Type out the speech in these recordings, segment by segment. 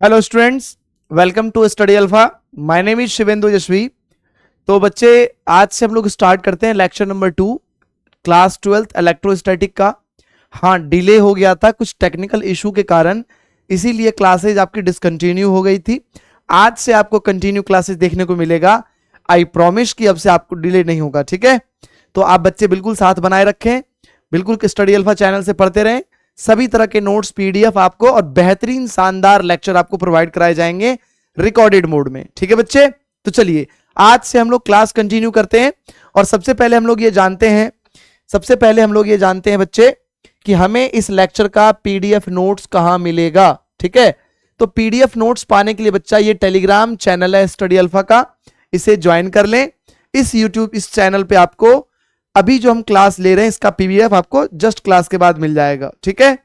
Hello students, welcome to Study Alpha. My name is Shivendu Yashvi. तो बच्चे, आज से हम लोग स्टार्ट करते हैं lecture number 2 class 12th electrostatic का। हाँ, डिले हो गया था कुछ टेक्निकल इशू के कारण, इसीलिए क्लासेज आपकी डिसकंटिन्यू हो गई थी। आज से आपको कंटिन्यू क्लासेस देखने को मिलेगा। आई प्रॉमिस कि अब से आपको डिले नहीं होगा, ठीक है। तो आप बच्चे बिल्कुल साथ बनाए रखें, बिल्कुल स्टडी अल्फा चैनल से पढ़ते रहें। सभी तरह के नोट्स, पीडीएफ आपको और बेहतरीन शानदार लेक्चर आपको प्रोवाइड कराए जाएंगे रिकॉर्डेड मोड में, ठीक है बच्चे। तो चलिए आज से हम लोग क्लास कंटिन्यू करते हैं। और सबसे पहले हम लोग ये जानते हैं बच्चे कि हमें इस लेक्चर का पीडीएफ नोट्स कहां मिलेगा, ठीक है। तो पीडीएफ नोट्स पाने के लिए बच्चा ये टेलीग्राम चैनल है स्टडी अल्फा का, इसे ज्वाइन कर लें। इस चैनल पे आपको अभी जो हम क्लास ले रहे हैं इसका पीडीएफ आपको जस्ट क्लास के बाद मिल जाएगा, ठीक है।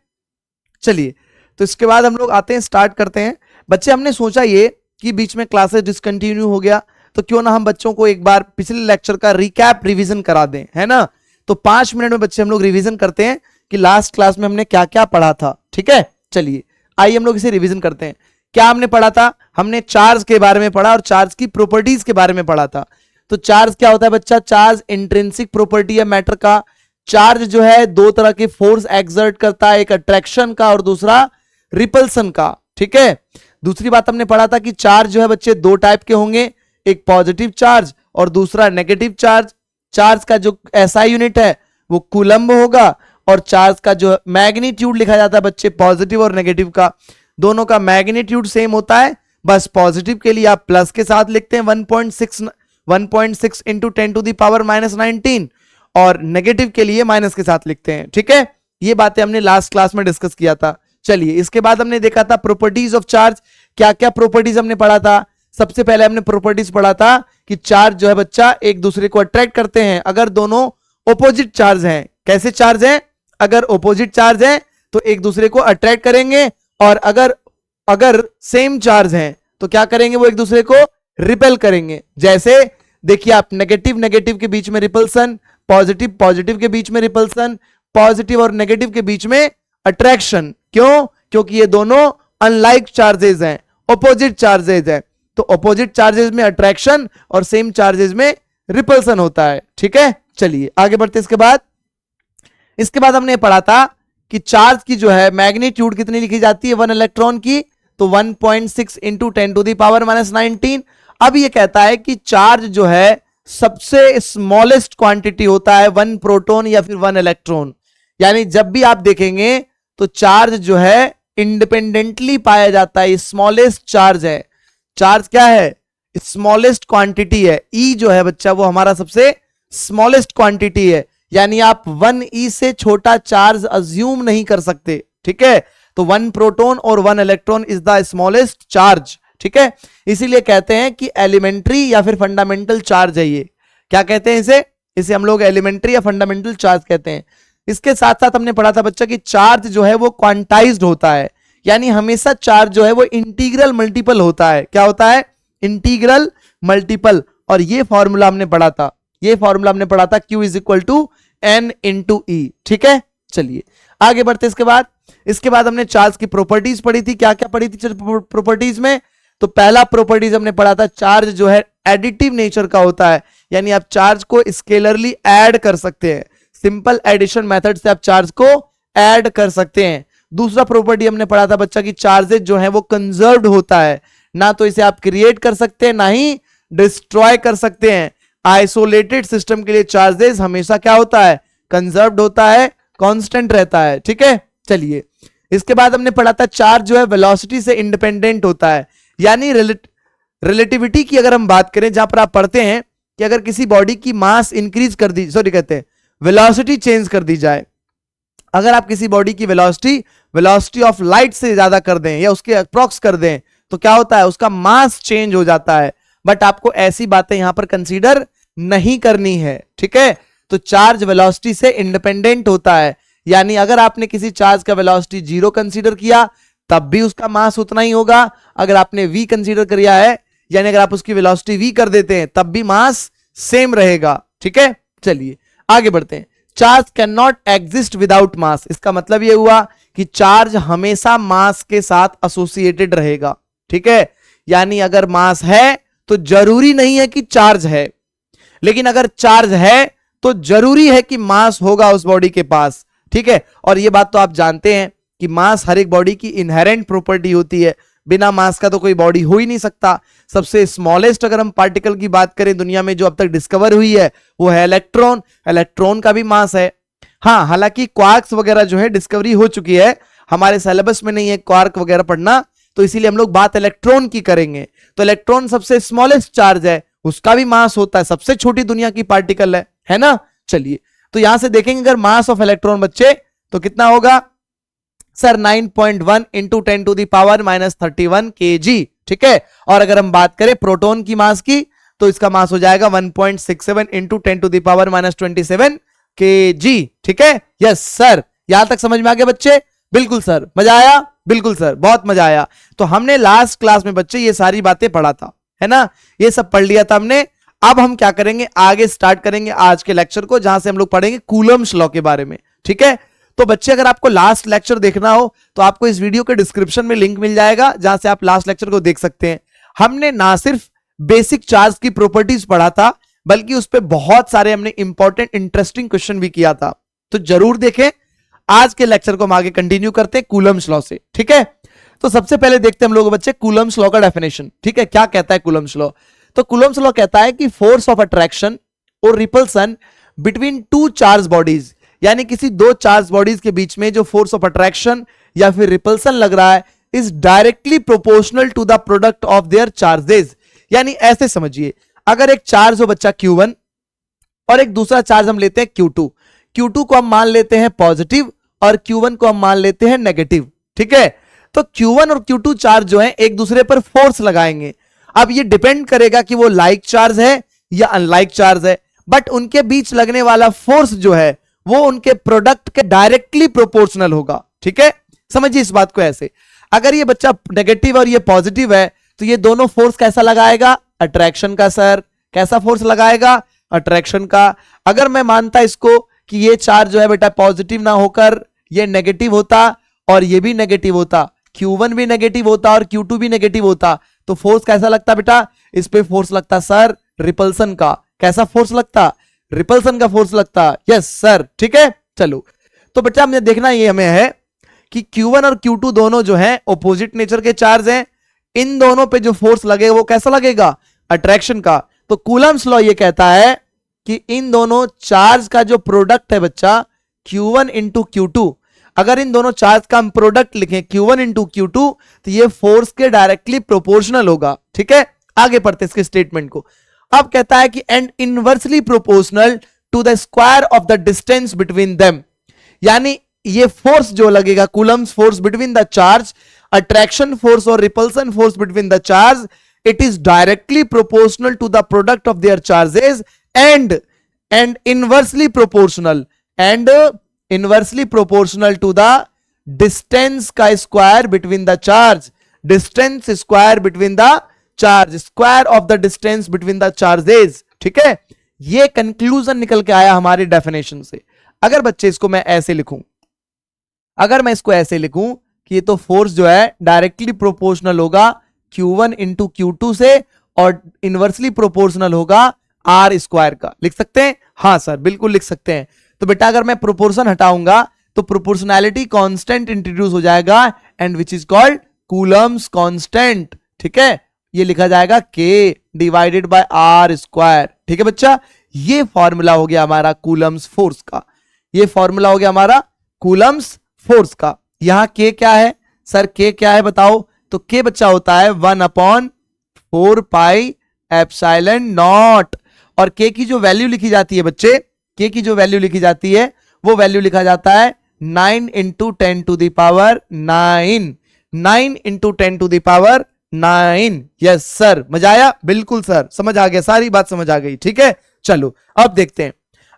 चलिए, तो इसके बाद हम लोग आते हैं, स्टार्ट करते हैं। बच्चे, हमने सोचा ये कि बीच में क्लासेस डिसकंटिन्यू हो गया, तो क्यों ना हम बच्चों को एक बार पिछले लेक्चर का रिकैप रिवीजन करा दें, है ना। तो 5 मिनट में बच्चे हम लोग रिवीजन करते हैं कि लास्ट क्लास में हमने क्या क्या पढ़ा था, ठीक है। चलिए आइए हम लोग इसे रिवीजन करते हैं। क्या हमने पढ़ा था? हमने चार्ज के बारे में पढ़ा और चार्ज की प्रॉपर्टीज के बारे में पढ़ा था। तो चार्ज क्या होता है बच्चा? चार्ज इंट्रिंसिक प्रॉपर्टी है मैटर का। चार्ज जो है दो तरह के फोर्स एक्सर्ट करता है, एक अट्रैक्शन का और दूसरा रिपल्सन का, ठीक है। दूसरी बात हमने पढ़ा था कि चार्ज जो है बच्चे दो टाइप के होंगे, एक पॉजिटिव चार्ज और दूसरा नेगेटिव चार्ज। चार्ज का जो एसआई यूनिट है वो कूलम्ब होगा और चार्ज का जो मैग्नीट्यूड लिखा जाता है बच्चे पॉजिटिव और नेगेटिव का, दोनों का मैग्नीट्यूड सेम होता है। बस पॉजिटिव के लिए आप प्लस के साथ लिखते हैं 1.6 इंटू 10 टू द पावर -19 और नेगेटिव के लिए माइनस के साथ लिखते हैं, ठीक है। ये बातें हमने लास्ट क्लास में डिस्कस किया था। चलिए, इसके बाद हमने देखा था प्रॉपर्टीज ऑफ चार्ज। क्या क्या प्रॉपर्टीज हमने पढ़ा था? सबसे पहले हमने प्रॉपर्टीज पढ़ा था कि चार्ज जो है बच्चा एक दूसरे को अट्रैक्ट करते हैं अगर दोनों ऑपोजिट चार्ज हैं। कैसे चार्ज हैं? अगर ऑपोजिट चार्ज हैं तो एक दूसरे को अट्रैक्ट करेंगे, और अगर सेम चार्ज हैं तो क्या करेंगे? वो एक दूसरे को रिपेल करेंगे। जैसे देखिए आप, नेगेटिव नेगेटिव के बीच में रिपल्सन, पॉजिटिव पॉजिटिव के बीच में रिपल्सन, पॉजिटिव और नेगेटिव के बीच में अट्रैक्शन। क्यों? क्योंकि ये दोनों अनलाइक चार्जेस हैं, ऑपोजिट चार्जेस हैं। तो ऑपोजिट चार्जेस में अट्रैक्शन और सेम चार्जेस में रिपल्सन होता है, ठीक है। चलिए आगे बढ़ते। इसके बाद हमने पढ़ा था कि चार्ज की जो है मैग्नीट्यूड कितनी लिखी जाती है 1 इलेक्ट्रॉन की, तो 1.6 इंटू 10 टू द पावर -19। अब ये कहता है कि चार्ज जो है सबसे स्मॉलेस्ट क्वांटिटी होता है 1 प्रोटॉन या फिर 1 इलेक्ट्रॉन। यानी जब भी आप देखेंगे तो चार्ज जो है इंडिपेंडेंटली पाया जाता है, स्मॉलेस्ट चार्ज है। चार्ज क्या है? स्मॉलेस्ट क्वांटिटी है। ई जो है बच्चा वो हमारा सबसे स्मॉलेस्ट क्वांटिटी है, यानी आप 1e से छोटा चार्ज अज्यूम नहीं कर सकते, ठीक है। तो 1 प्रोटॉन और 1 electron is the smallest charge, ठीक है। इसीलिए कहते हैं कि एलिमेंट्री या फिर फंडामेंटल चार्ज है ये। क्या कहते हैं इसे हम लोग एलिमेंट्री या फंडामेंटल चार्ज कहते हैं। इसके साथ साथ हमने पढ़ा था बच्चा कि चार्ज जो है वो क्वांटाइज्ड होता है, यानी हमेशा चार्ज जो है वो इंटीग्रल मल्टीपल होता है। क्या होता है? Integral multiple. और ये फॉर्मूला हमने पढ़ा था, Q is equal to N into E, ठीक है। चलिए आगे बढ़ते। इसके बाद हमने चार्ज की प्रॉपर्टीज पढ़ी थी। क्या क्या पढ़ी थी प्रॉपर्टीज में? तो पहला प्रॉपर्टीज हमने पढ़ा था, चार्ज जो है एडिटिव नेचर का होता है, यानी आप चार्ज को स्केलरली ऐड कर सकते हैं। सिंपल एडिशन मेथड से आप चार्ज को ऐड कर सकते हैं। दूसरा प्रॉपर्टी हमने पढ़ा था बच्चा कि चार्जेस जो है वो कंजर्व्ड होता है, ना तो इसे आप क्रिएट कर सकते हैं ना ही डिस्ट्रॉय कर सकते हैं। आइसोलेटेड सिस्टम के लिए चार्जेस हमेशा क्या होता है? कंजर्व्ड होता है, कांस्टेंट रहता है, ठीक है। चलिए, इसके बाद हमने पढ़ा था चार्ज जो है वेलोसिटी से इंडिपेंडेंट होता है, यानी रिलेटिविटी की अगर हम बात करें, जहां पर आप पढ़ते हैं कि अगर किसी बॉडी की मास इंक्रीज कर दी, कहते हैं वेलोसिटी चेंज कर दी जाए, अगर आप किसी बॉडी की वेलोसिटी ऑफ लाइट से ज्यादा कर दें या उसके अप्रॉक्स कर दें तो क्या होता है? उसका मास चेंज हो जाता है। बट आपको ऐसी बातें यहां पर कंसीडर नहीं करनी है, ठीक है। तो चार्ज वेलोसिटी से इंडिपेंडेंट होता है, यानी अगर आपने किसी चार्ज का वेलोसिटी 0 कंसीडर किया तब भी उसका मास उतना ही होगा। अगर आपने v कंसीडर किया है, यानी अगर आप उसकी वेलोसिटी v कर देते हैं तब भी मास सेम रहेगा, ठीक है। चलिए आगे बढ़ते हैं। Charge can not exist without mass. इसका मतलब यह हुआ कि चार्ज हमेशा मास के साथ एसोसिएटेड रहेगा, ठीक है, यानी अगर मास है तो जरूरी नहीं है कि चार्ज है, लेकिन अगर चार्ज है तो जरूरी है कि मास होगा उस बॉडी के पास, ठीक है। और ये बात तो आप जानते हैं कि मास हर एक बॉडी की इनहेरेंट प्रॉपर्टी होती है, बिना मास का तो कोई बॉडी हो ही नहीं सकता। सबसे स्मॉलेस्ट अगर हम पार्टिकल की बात करें दुनिया में जो अब तक डिस्कवर हुई है वो है इलेक्ट्रॉन। इलेक्ट्रॉन का भी मास है। हाँ, हालांकि क्वार्क्स वगैरह जो है डिस्कवरी हो चुकी है, हमारे सिलेबस में नहीं है क्वार्क वगैरह पढ़ना, तो इसीलिए हम लोग बात इलेक्ट्रॉन की करेंगे। तो इलेक्ट्रॉन सबसे स्मॉलेस्ट चार्ज है, उसका भी मास होता है, सबसे छोटी दुनिया की पार्टिकल है ना। चलिए, तो यहां से देखेंगे अगर मास ऑफ इलेक्ट्रॉन बच्चे तो कितना होगा sir, 9.1 into 10 to the power -31 kg, ठीक है। और अगर हम बात करें प्रोटॉन की मास की तो इसका मास हो जाएगा 1.67 into 10 to the power -27 kg, ठीक है। यस सर, यहां तक समझ में आ गया बच्चे? बिल्कुल सर, मजा आया? बिल्कुल सर, बहुत मजा आया। तो हमने लास्ट क्लास में बच्चे ये सारी बातें पढ़ा था, है ना, ये सब पढ़ लिया था हमने। अब हम क्या करेंगे, आगे स्टार्ट करेंगे आज के लेक्चर को, जहां से हम लोग पढ़ेंगे कूलम्स लॉ के बारे में, ठीक है। तो बच्चे अगर आपको लास्ट लेक्चर देखना हो तो आपको इस वीडियो के डिस्क्रिप्शन में लिंक मिल जाएगा, जहां से आप लास्ट लेक्चर को देख सकते हैं। हमने ना सिर्फ बेसिक चार्ज की प्रॉपर्टीज पढ़ा था, बल्कि उस पर बहुत सारे हमने इंपॉर्टेंट इंटरेस्टिंग क्वेश्चन भी किया था, तो जरूर देखें। आज के लेक्चर को हम आगे कंटिन्यू करते हैं कूलम्स लॉ से, ठीक है। तो सबसे पहले देखते हैं हम लोग बच्चे कूलम्स लॉ का डेफिनेशन, ठीक है। क्या कहता है कूलम्स लॉ? तो कूलम्स लॉ कहता है कि फोर्स ऑफ अट्रैक्शन और repulsion between two charge bodies, यानी किसी दो चार्ज बॉडीज के बीच में जो फोर्स ऑफ अट्रैक्शन या फिर रिपल्सन लग रहा है, is directly proportional to the product of their charges. यानी ऐसे समझिए, अगर एक चार्ज हो बच्चा Q1 और एक दूसरा चार्ज हम लेते हैं Q2, Q2 को हम मान लेते हैं पॉजिटिव और Q1 को हम मान लेते हैं नेगेटिव, ठीक है। तो Q1 और Q2 चार्ज जो है एक दूसरे पर फोर्स लगाएंगे। अब ये डिपेंड करेगा कि वो लाइक चार्ज है या अनलाइक चार्ज है, बट उनके बीच लगने वाला फोर्स जो है वो उनके प्रोडक्ट के डायरेक्टली प्रोपोर्शनल होगा, ठीक है। समझिए इस बात को ऐसे, अगर ये बच्चा नेगेटिव और ये पॉजिटिव है तो ये दोनों फोर्स कैसा लगाएगा? अट्रैक्शन का। सर कैसा फोर्स लगाएगा? अट्रैक्शन का। अगर मैं मानता इसको कि ये चार्ज जो है बेटा पॉजिटिव ना होकर ये नेगेटिव होता और ये भी नेगेटिव होता, Q1 भी नेगेटिव होता और Q2 भी नेगेटिव होता, तो फोर्स कैसा लगता बेटा? इस पे फोर्स लगता सर रिपल्सन का। कैसा फोर्स लगता? रिपल्सन का फोर्स लगता। यस सर, ठीक है। चलो, तो बच्चा हमने देखना ये हमें है कि Q1 और Q2 दोनों जो हैं ऑपोजिट नेचर के चार्ज हैं, इन दोनों पे जो फोर्स लगेगा वो कैसा लगेगा? अट्रैक्शन का। तो कूलम्स लॉ ये कहता है कि इन दोनों चार्ज का जो प्रोडक्ट है बच्चा Q1 इंटू Q2, अगर इन दोनों चार्ज का हम प्रोडक्ट लिखें Q1 इंटू Q2 तो ये फोर्स के डायरेक्टली प्रोपोर्शनल होगा, ठीक है। आगे पढ़ते इसके स्टेटमेंट को। अब कहता है कि and inversely proportional to the square of the distance between them, यानी ये फोर्स जो लगेगा Coulomb's force between the charge, attraction force और repulsion force between the charge, it is directly proportional to the product of their charges and inversely proportional to the distance का square between the charge, distance square between the charge, square of the distance between the charges, ठीक है। ये conclusion निकल के आया हमारे definition से। अगर बच्चे इसको मैं ऐसे लिखूं, अगर मैं इसको ऐसे लिखूं कि ये तो फोर्स जो है डायरेक्टली प्रोपोर्शनल होगा Q1 इंटू Q2 से और इनवर्सली प्रोपोर्शनल होगा R स्क्वायर का, लिख सकते हैं? हाँ सर, बिल्कुल लिख सकते हैं। तो बेटा अगर मैं प्रोपोर्शन हटाऊंगा तो प्रोपोर्शनैलिटी कांस्टेंट इंट्रोड्यूस हो जाएगा and which is called Coulomb's constant, ठीक है। ये लिखा जाएगा K divided by R square, ठीक है बच्चा। ये फॉर्मूला हो गया हमारा कूलम्स फोर्स का, ये फॉर्मूला हो गया हमारा कूलम्स फोर्स का। यहां K क्या है सर? K क्या है बताओ? तो K बच्चा होता है 1/4 पाई एप्सिलॉन नॉट, और K की जो वैल्यू लिखी जाती है बच्चे, K की जो वैल्यू लिखी जाती है वो वैल्यू लिखा जाता है 9 into 10 to the power 9, 9 into 10 to the power 9। Yes sir, मजा आया? बिल्कुल सर, समझ आ गया, सारी बात समझ आ गई, ठीक है। चलो अब देखते हैं,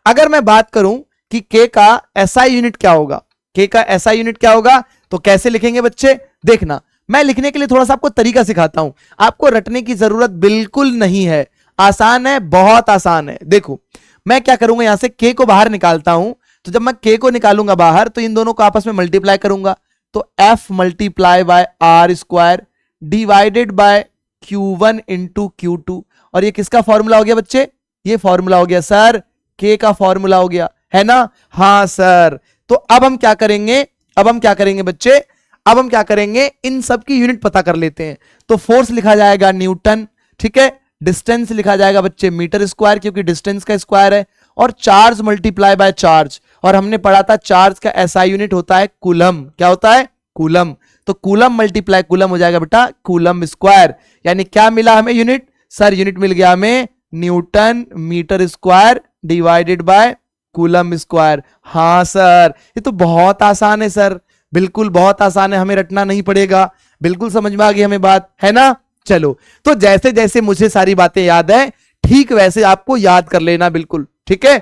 अगर मैं बात करूं कि K का SI यूनिट क्या होगा, K का SI यूनिट क्या होगा, तो कैसे लिखेंगे बच्चे? देखना, मैं लिखने के लिए थोड़ा सा आपको तरीका सिखाता हूं, आपको रटने की जरूरत बिल्कुल नहीं है, आसान है, बहुत आसान है। देखो मैं क्या करूंगा, यहां से K को बाहर निकालता हूं, तो जब मैं K को निकालूंगा बाहर तो इन दोनों को आपस में मल्टीप्लाई करूंगा, तो F multiply by R square divided bye Q1 into Q2। और ये किसका फॉर्मूला हो गया बच्चे? ये फॉर्मूला हो गया सर K का फॉर्मूला हो गया, है ना? हाँ सर। तो अब हम क्या करेंगे, बच्चे, अब हम क्या करेंगे, इन सब की यूनिट पता कर लेते हैं। तो फोर्स लिखा जाएगा न्यूटन, ठीक है। डिस्टेंस लिखा जाएगा बच्चे मीटर स्क्वायर, क्योंकि डिस्टेंस का स्क्वायर है। और चार्ज मल्टीप्लाई बाय चार्ज, और हमने पढ़ा था चार्ज का एसआई यूनिट होता है कूलम। क्या होता है? कूलम। तो कूलम मल्टीप्लाई कूलम हो जाएगा बेटा कूलम स्क्वायर। यानी क्या मिला हमें यूनिट? सर यूनिट मिल गया हमें newton metre square divided by coulomb square. हाँ सर, ये तो बहुत आसान है सर, बिल्कुल बहुत आसान है, हमें रटना नहीं पड़ेगा। बिल्कुल समझ में आ गई हमें बात, है ना? चलो, तो जैसे जैसे मुझे सारी बातें याद है ठीक वैसे आपको याद कर लेना, बिल्कुल ठीक है।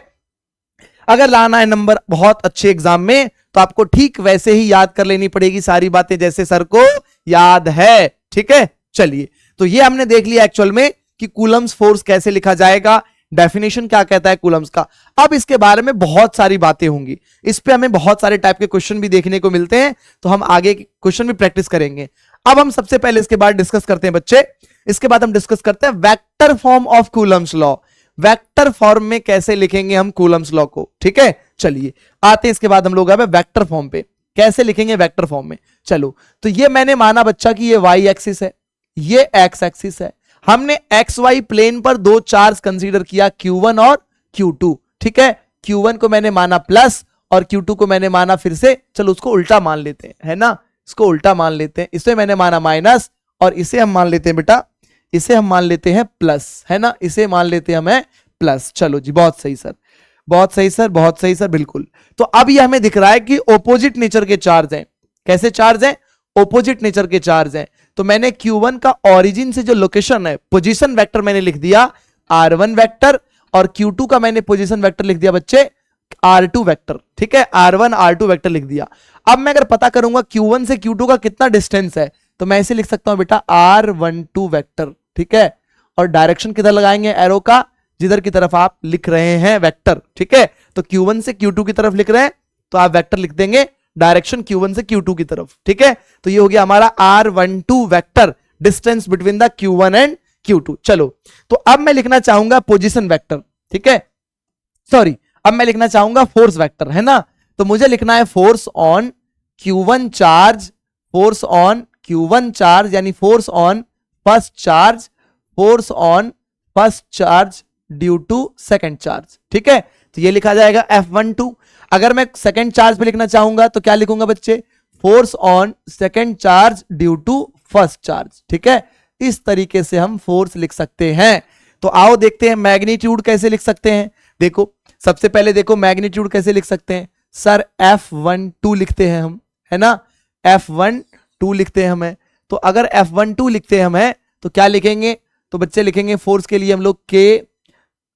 अगर लाना है नंबर बहुत अच्छे एग्जाम में तो आपको ठीक वैसे ही याद कर लेनी पड़ेगी सारी बातें जैसे सर को याद है, ठीक है। चलिए, तो ये हमने देख लिया एक्चुअल में कि कूलम्स फोर्स कैसे लिखा जाएगा, डेफिनेशन क्या कहता है कूलम्स का। अब इसके बारे में बहुत सारी बातें होंगी, इस पे हमें बहुत सारे टाइप के क्वेश्चन भी देखने को मिलते हैं, तो हम आगे के क्वेश्चन भी प्रैक्टिस करेंगे। अब हम सबसे पहले इसके बाद डिस्कस करते हैं बच्चे, इसके बाद हम डिस्कस करते हैं vector form of Coulomb's law. Vector form में कैसे लिखेंगे हम कूलम्स लॉ को, ठीक है। चलिए आते हैं इसके बाद हम लोग अब वेक्टर फॉर्म पे, कैसे लिखेंगे वेक्टर फॉर्म में। चलो, तो ये मैंने माना बच्चा कि ये वाई एक्सिस है, ये एक्स एक्सिस है। हमने एक्स वाई प्लेन पर दो चार्ज कंसीडर किया Q1 और Q2, ठीक है। Q1 को मैंने माना प्लस और Q2 को मैंने माना फिर से, चलो उसको उल्टा मान लेते हैं, है ना, इसको उल्टा मान लेते हैं। इसे मैंने माना माइनस और इसे हम मान लेते हैं बेटा, इसे हम मान लेते हैं प्लस, है ना, इसे मान लेते हैं हमें प्लस। चलो जी, बहुत सही सर, बहुत सही सर, बहुत सही सर, बिल्कुल। तो अब ये हमें दिख रहा है कि ऑपोजिट नेचर के चार्ज हैं। कैसे चार्ज हैं? ऑपोजिट नेचर के चार्ज हैं। तो मैंने Q1 का ओरिजिन से जो लोकेशन है पोजीशन वेक्टर मैंने लिख दिया R1 वेक्टर, और Q2 का मैंने पोजीशन वेक्टर लिख दिया बच्चे R2 वेक्टर, ठीक है। R1 R2 वेक्टर लिख दिया। अब मैं अगर पता करूंगा Q1 से Q2 का कितना डिस्टेंस है, तो मैं इसे लिख सकता हूं बेटा R12 वेक्टर, ठीक है। और डायरेक्शन किधर लगाएंगे एरो का? जिधर की तरफ आप लिख रहे हैं वेक्टर, ठीक है। तो Q1 से Q2 की तरफ लिख रहे हैं तो आप वेक्टर लिख देंगे डायरेक्शन Q1 से Q2 की तरफ, ठीक है। तो ये हो गया हमारा R12 vector, distance between the Q1 and Q2। चलो, तो अब मैं लिखना चाहूंगा पोजीशन वेक्टर, ठीक है, सॉरी, अब मैं लिखना चाहूंगा फोर्स वेक्टर, है ना। तो मुझे लिखना है force on Q1 charge, force on Q1 charge यानी force on first charge, force on first charge due to second charge, ठीक है। तो ये लिखा जाएगा F12। अगर मैं सेकंड चार्ज पे लिखना चाहूंगा तो क्या लिखूंगा बच्चे? Force on second charge due to first charge, ठीक है। इस तरीके से हम फोर्स लिख सकते हैं। तो आओ देखते हैं मैग्नीट्यूड कैसे लिख सकते हैं। देखो, सबसे पहले देखो मैग्नीट्यूड कैसे लिख सकते हैं सर, F12 लिखते हैं हम, है ना, F12 लिखते हैं हमें। तो अगर F12 लिखते हैं हमें तो क्या लिखेंगे? तो बच्चे लिखेंगे फोर्स के लिए हम लोग K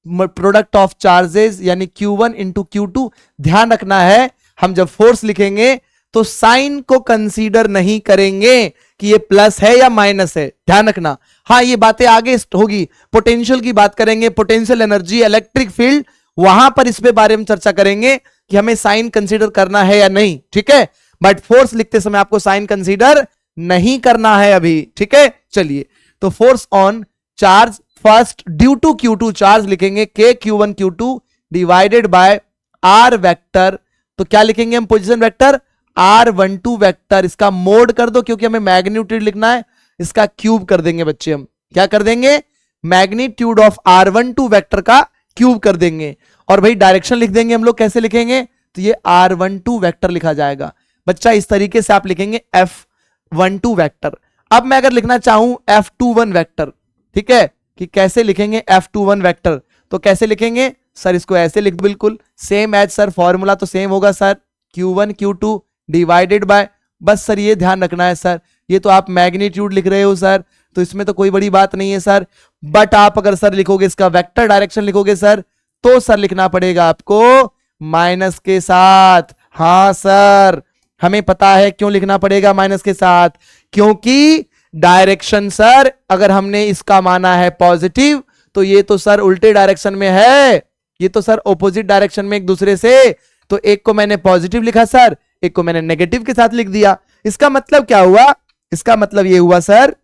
प्रोडक्ट ऑफ चार्जेस यानी Q1 इंटू Q2। ध्यान रखना है, हम जब फोर्स लिखेंगे तो साइन को कंसीडर नहीं करेंगे कि ये प्लस है या माइनस है, ध्यान रखना। हाँ, ये बातें आगे होगी, पोटेंशियल की बात करेंगे, पोटेंशियल एनर्जी, इलेक्ट्रिक फील्ड, वहां पर इस पे बारे में चर्चा करेंगे कि हमें साइन कंसीडर करना है या नहीं, ठीक है। बट फोर्स लिखते समय आपको साइन कंसीडर नहीं करना है अभी, ठीक है। चलिए, तो force on charge first due to Q2 charge लिखेंगे K Q1 Q2 divided by R vector. तो क्या लिखेंगे हम पोजीशन वेक्टर? R12 vector. इसका मोड कर दो क्योंकि हमें मैग्नीट्यूड लिखना है, इसका क्यूब कर देंगे बच्चे। हम क्या कर देंगे? मैग्नीट्यूड ऑफ R12 वेक्टर का क्यूब कर देंगे। और भाई डायरेक्शन लिख देंगे हम लोग, कैसे लिखेंगे? तो ये R12 वेक्टर लिखा जाएगा बच्चा, इस तरीके से आप लिखेंगे F12 वेक्टर। अब मैं अगर लिखना चाहूं F21 वेक्टर, ठीक है, कि कैसे लिखेंगे F21 वेक्टर, तो कैसे लिखेंगे सर? इसको ऐसे लिख, बिल्कुल सेम एज सर, फॉर्मूला तो सेम होगा sir, Q1 Q2 divided bye, बस सर ये ध्यान रखना है सर, ये तो आप मैग्नीट्यूड लिख रहे हो सर, तो इसमें तो कोई बड़ी बात नहीं है सर। बट आप अगर सर लिखोगे इसका वेक्टर डायरेक्शन लिखोगे सर, तो सर लिखना पड़ेगा आपको माइनस के साथ। हाँ सर, हमें पता है क्यों लिखना पड़ेगा माइनस के साथ, क्योंकि डायरेक्शन सर अगर हमने इसका माना है पॉजिटिव तो ये तो सर उल्टे डायरेक्शन में है, ये तो सर ऑपोजिट डायरेक्शन में एक दूसरे से। तो एक को मैंने पॉजिटिव लिखा सर, एक को मैंने नेगेटिव के साथ लिख दिया। इसका मतलब क्या हुआ? इसका मतलब ये हुआ सर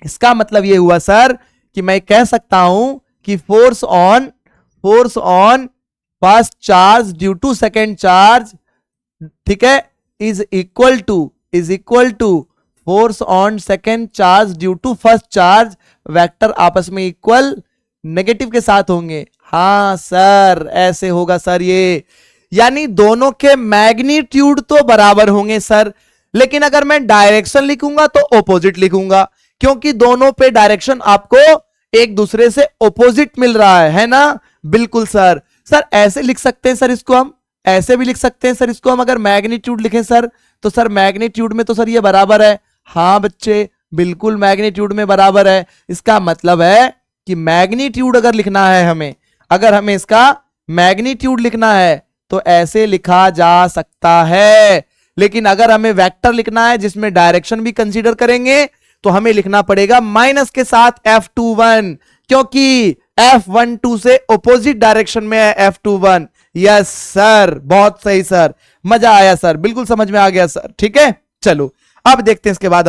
इसका मतलब ये हुआ सर कि मैं कह सकता हूं कि force on first charge due to second charge, ठीक है, is equal to force on second charge due to first charge, vector आपस में इक्वल नेगेटिव के साथ होंगे। हाँ सर ऐसे होगा सर ये, यानी दोनों के मैग्नीट्यूड तो बराबर होंगे सर, लेकिन अगर मैं डायरेक्शन लिखूंगा तो ऑपोजिट लिखूंगा, क्योंकि दोनों पे डायरेक्शन आपको एक दूसरे से ऑपोजिट मिल रहा है ना। बिल्कुल सर। सर ऐसे लिख सकते हैं सर, इसको हम ऐसे भी लिख सकते हैं सर, इसको हम अगर मैग्नीट्यूड लिखें सर, तो सर मैग्नीट्यूड में तो सर ये बराबर है। हाँ बच्चे बिल्कुल मैग्नीट्यूड में बराबर है। इसका मतलब है कि मैग्नीट्यूड अगर लिखना है हमें, अगर हमें इसका मैग्नीट्यूड लिखना है तो ऐसे लिखा जा सकता है, लेकिन अगर हमें वेक्टर लिखना है जिसमें डायरेक्शन भी कंसीडर करेंगे तो हमें लिखना पड़ेगा माइनस के साथ F21, क्योंकि F12 से ऑपोजिट डायरेक्शन में है F21। यस सर, बहुत सही सर, मजा आया सर, बिल्कुल समझ में आ गया सर। ठीक है चलो अब देखते हैं इसके बाद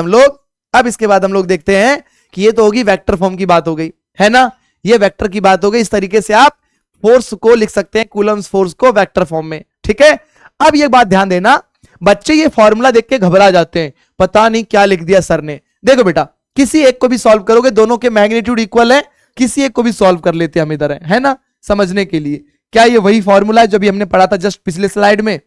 हम लोग देखते हैं कि ये तो होगी वेक्टर फॉर्म की बात हो गई है ना, ये वेक्टर की बात हो गई। इस तरीके से आप फोर्स को लिख सकते हैं, कूलम्स फोर्स को वेक्टर फॉर्म में। ठीक है अब ये बात ध्यान देना, बच्चे ये फॉर्मूला देख के घबरा जाते हैं, पता नहीं क्या लिख दिया सर ने। देखो बेटा किसी एक को भी सॉल्व करोगे, दोनों के मैग्नीट्यूड इक्वल है, किसी एक को भी सॉल्व कर लेते हैं हम इधर, है ना, समझने के लिए। क्या ये वही फॉर्मूला है जो भी हमने पढ़ा था जस्ट पिछले स्लाइड में?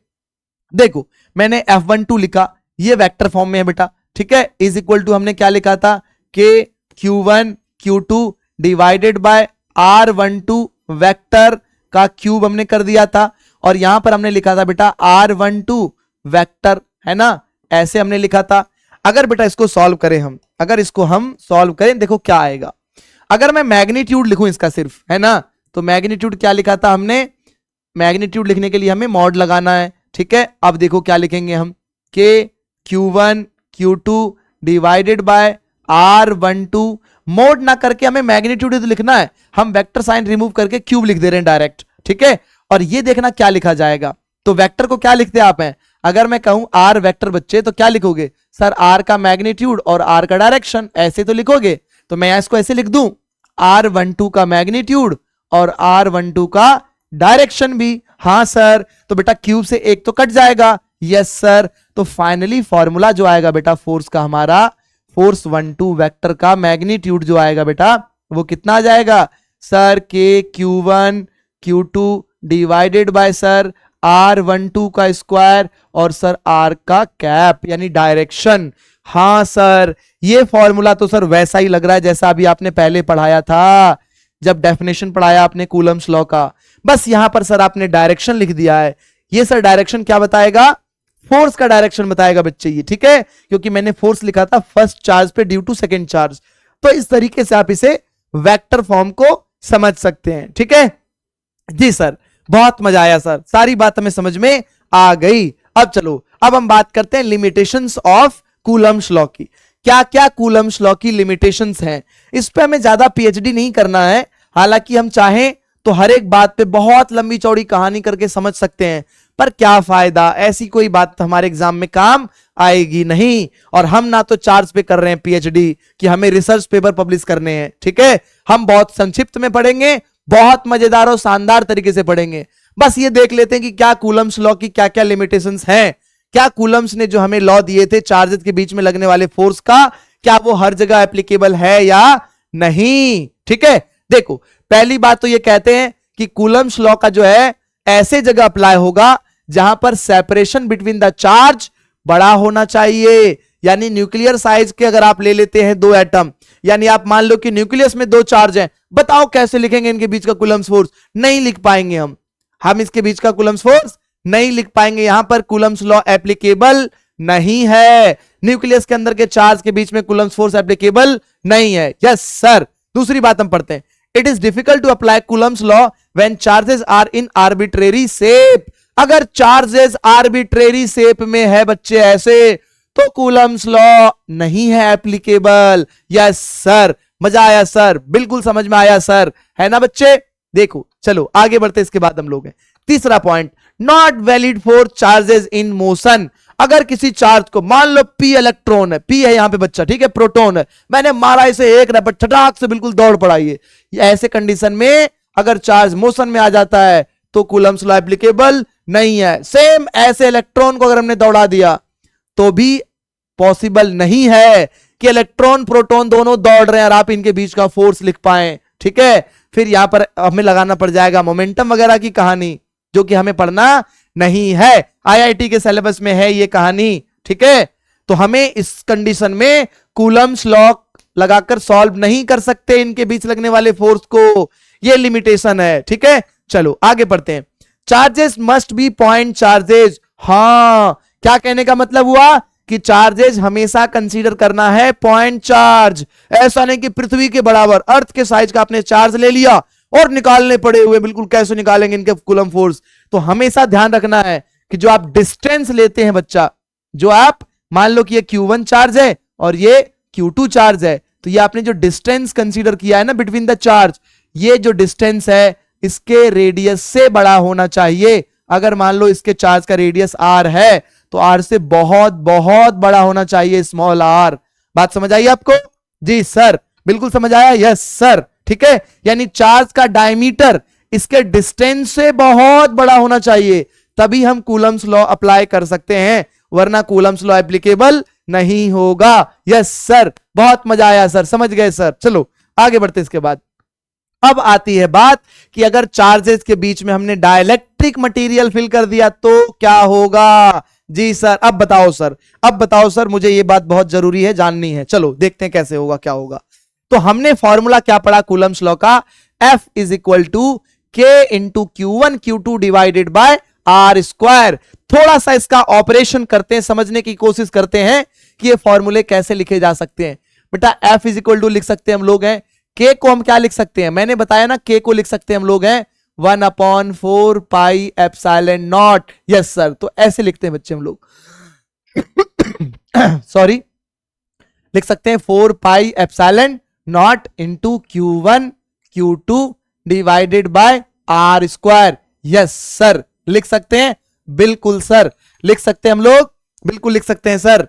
देखो मैंने F12 लिखा, ये वेक्टर फॉर्म में है बेटा। ठीक है इज इक्वल टू हमने क्या लिखा था, के Q1 Q2 divided bye R12 vector का क्यूब हमने कर दिया था, और यहां पर हमने लिखा था बेटा R12 वेक्टर, है ना, ऐसे हमने लिखा था। अगर बेटा इसको सॉल्व करें हम, अगर इसको हम सॉल्व करें, देखो क्या आएगा। अगर मैं मैग्नीट्यूड लिखूं इसका सिर्फ, है ना, तो मैग्नीट्यूड क्या लिखा था हमने, मैग्नीट्यूड लिखने के लिए हमें मॉड लगाना है। ठीक है अब देखो क्या लिखेंगे हम, के Q1 Q2 divided bye R12, mode ना करके हमें मैग्नीट्यूड लिखना है, हम वेक्टर साइन रिमूव करके क्यूब लिख दे रहे हैं डायरेक्ट। ठीक है और ये देखना क्या लिखा जाएगा। तो वेक्टर को क्या लिखते आप हैं, अगर मैं कहूं R वेक्टर बच्चे तो क्या लिखोगे सर, R का मैग्नीट्यूड और R का डायरेक्शन, ऐसे तो लिखोगे। तो मैं इसको ऐसे लिख दूं, R12 का मैग्नीट्यूड और R12 का डायरेक्शन भी। हाँ सर तो बेटा क्यूब से एक तो कट जाएगा। यस सर, तो फाइनली फॉर्मूला जो आएगा बेटा फोर्स का, हमारा फोर्स 12 वेक्टर का मैग्नीट्यूड जो आएगा बेटा वो कितना आ जाएगा सर, के Q1 Q2 divided bye sir R12 का स्क्वायर और सर R का कैप यानी डायरेक्शन। हाँ सर ये फॉर्मूला तो सर वैसा ही लग रहा है जैसा अभी आपने पहले पढ़ाया था, जब डेफिनेशन पढ़ाया आपने कूलम्स लॉ का। बस यहां पर सर आपने डायरेक्शन लिख दिया है। ये सर डायरेक्शन क्या बताएगा, फोर्स का डायरेक्शन बताएगा बच्चे ये। ठीक है क्योंकि मैंने फोर्स लिखा था फर्स्ट चार्ज पे ड्यू टू सेकेंड चार्ज, तो इस तरीके से आप इसे वेक्टर फॉर्म को समझ सकते हैं। ठीक है जी सर, बहुत मजा आया सर, सारी बात हमें समझ में आ गई। अब चलो अब हम बात करते हैं लिमिटेशंस ऑफ कूलम्स लॉ की। क्या क्या कूलम्स लॉ की लिमिटेशंस हैं, इस पे हमें ज्यादा पीएचडी नहीं करना है, हालांकि हम चाहें तो हर एक बात पे बहुत लंबी चौड़ी कहानी करके समझ सकते हैं, पर क्या फायदा, ऐसी कोई बात हमारे एग्जाम में काम आएगी नहीं। और हम ना तो चार्ज पे कर रहे हैं पीएचडी कि हमें रिसर्च पेपर पब्लिश करने हैं। ठीक है हम बहुत संक्षिप्त में पढ़ेंगे, बहुत मजेदार और शानदार तरीके से पढ़ेंगे। बस ये देख लेते हैं कि क्या कूलम्स लॉ की क्या क्या लिमिटेशंस हैं, क्या कूलम्स ने जो हमें लॉ दिए थे चार्जेस के बीच में लगने वाले फोर्स का, क्या वो हर जगह एप्लीकेबल है या नहीं। ठीक है देखो पहली बात तो ये कहते हैं कि कूलम्स लॉ का जो है ऐसे जगह अप्लाई होगा जहां पर सेपरेशन बिटवीन द चार्ज बड़ा होना चाहिए, यानी न्यूक्लियर साइज के अगर आप ले लेते हैं दो एटम, यानी आप मान लो कि न्यूक्लियस में दो चार्ज हैं, बताओ कैसे लिखेंगे इनके बीच का कूलम्स फोर्स, नहीं लिख पाएंगे हम इसके बीच का कूलम्स फोर्स नहीं लिख पाएंगे। यहां पर कूलम्स लॉ एप्लीकेबल नहीं है, न्यूक्लियस के अंदर के चार्ज के बीच में कूलम्स फोर्स एप्लीकेबल नहीं है। यस सर, दूसरी बात हम पढ़ते हैं, it is difficult to apply Coulomb's law when charges are in arbitrary shape. अगर चार्जेस आर्बिट्रेरी शेप में है बच्चे ऐसे, तो कूलम्स लॉ नहीं है एप्लीकेबल। यस सर, मजा आया सर, बिल्कुल समझ में आया सर, है ना बच्चे। देखो चलो आगे बढ़ते, इसके बाद हम लोग हैं तीसरा point, not valid for charges in motion. अगर किसी चार्ज को, मान लो पी इलेक्ट्रॉन है, पी है यहां पे बच्चा, ठीक है, प्रोटॉन है, मैंने मारा इसे एक रैपट, छटाक से बिल्कुल दौड़ पड़ा ये ऐसे कंडीशन में अगर चार्ज मोशन में आ जाता है तो कूलम्स लॉ एप्लीकेबल नहीं है। सेम ऐसे इलेक्ट्रॉन को अगर हमने दौड़ा दिया तो भी पॉसिबल नहीं है कि इलेक्ट्रॉन प्रोटॉन दोनों दौड़ रहे हैं और आप इनके बीच का फोर्स लिख पाए, ठीक है। फिर यहां पर हमें लगाना पड़ जाएगा मोमेंटम वगैरह की कहानी, जो कि हमें पढ़ना नहीं है, आईआईटी के सिलेबस में है ये कहानी, ठीक है। तो हमें इस कंडीशन में कूलम्स लॉ लगाकर सॉल्व नहीं कर सकते इनके बीच लगने वाले फोर्स को, ये लिमिटेशन है, ठीक है। चलो आगे बढ़ते हैं। Charges must be point charges, हाँ, क्या कहने का मतलब हुआ कि चार्जेस हमेशा कंसीडर करना है पॉइंट चार्ज। ऐसा नहीं कि पृथ्वी के बराबर, अर्थ के साइज का आपने चार्ज ले लिया और निकालने पड़े हुए, बिल्कुल कैसे निकालेंगे इनके कूलम फोर्स। तो हमेशा ध्यान रखना है कि जो आप डिस्टेंस लेते हैं बच्चा, जो आप मान लो कि ये Q1 चार्ज है और ये Q2 चार्ज है, तो ये आपने जो डिस्टेंस कंसीडर किया है ना बिटवीन द चार्ज, ये जो डिस्टेंस है इसके रेडियस से बड़ा होना चाहिए। अगर मान लो इसके चार्ज का रेडियस r है तो r से बहुत बहुत बड़ा होना चाहिए, स्मॉल r। बात समझ आई आपको? जी सर, बिल्कुल समझ आया, यस सर, ठीक है। यानी चार्ज का डायमीटर इसके डिस्टेंस से बहुत बड़ा होना चाहिए, तभी हम कूलम्स लॉ अप्लाई कर सकते हैं, वरना कूलम्स लॉ एप्लीकेबल नहीं होगा। यस सर, बहुत मजा आया सर, समझ गए सर। चलो आगे बढ़ते इसके बाद। अब आती है बात कि अगर चार्जेस के बीच में हमने डाइलेक्ट्रिक मटेरियल फिल कर दिया तो क्या होगा? जी सर, अब बताओ सर, अब बताओ सर, मुझे ये बात बहुत जरूरी है, जाननी है। चलो देखते हैं कैसे होगा, क्या होगा। तो हमने फॉर्मूला क्या पढ़ा कूलम्स लॉ का? F is equal to K into Q1 Q2 divided by r square. थोड़ा सा इसका ऑपरेशन करते हैं, समझने की कोशिश करते हैं कि ये फॉर्मूले कैसे लिखे जा सकते हैं। बेटा F इज इक्वल टू लिख सकते हैं हम लोग हैं, K को हम क्या लिख सकते हैं? मैंने बताया ना, K को लिख सकते हैं हम लोग हैं 1/4 pi epsilon not. Yes sir, तो ऐसे लिखते हैं बच्चे हम लोग सॉरी, लिख सकते हैं 4 pi epsilon naught into Q1 Q2 divided by r square. Yes sir, लिख सकते हैं, बिल्कुल सर लिख सकते हैं हम लोग, बिल्कुल लिख सकते हैं सर।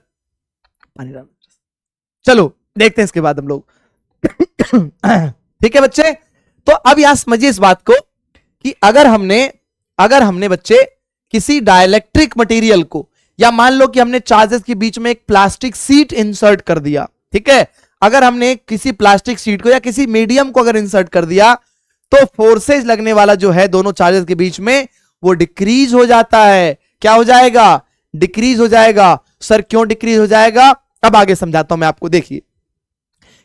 चलो देखते हैं इसके बाद हम लोग ठीक है बच्चे। तो अब यहां समझिए इस बात को कि अगर हमने बच्चे किसी डाइलेक्ट्रिक मटेरियल को, या मान लो कि हमने चार्जेस के बीच में एक प्लास्टिक सीट इंसर्ट कर दिया, ठीक है। अगर हमने किसी प्लास्टिक सीट को या किसी मीडियम को अगर इंसर्ट कर दिया तो फोर्सेज लगने वाला जो है दोनों चार्जेस के बीच में वो डिक्रीज हो जाता है। क्या हो जाएगा? डिक्रीज हो जाएगा। सर क्यों डिक्रीज हो जाएगा? अब आगे समझाता हूं मैं आपको, देखिए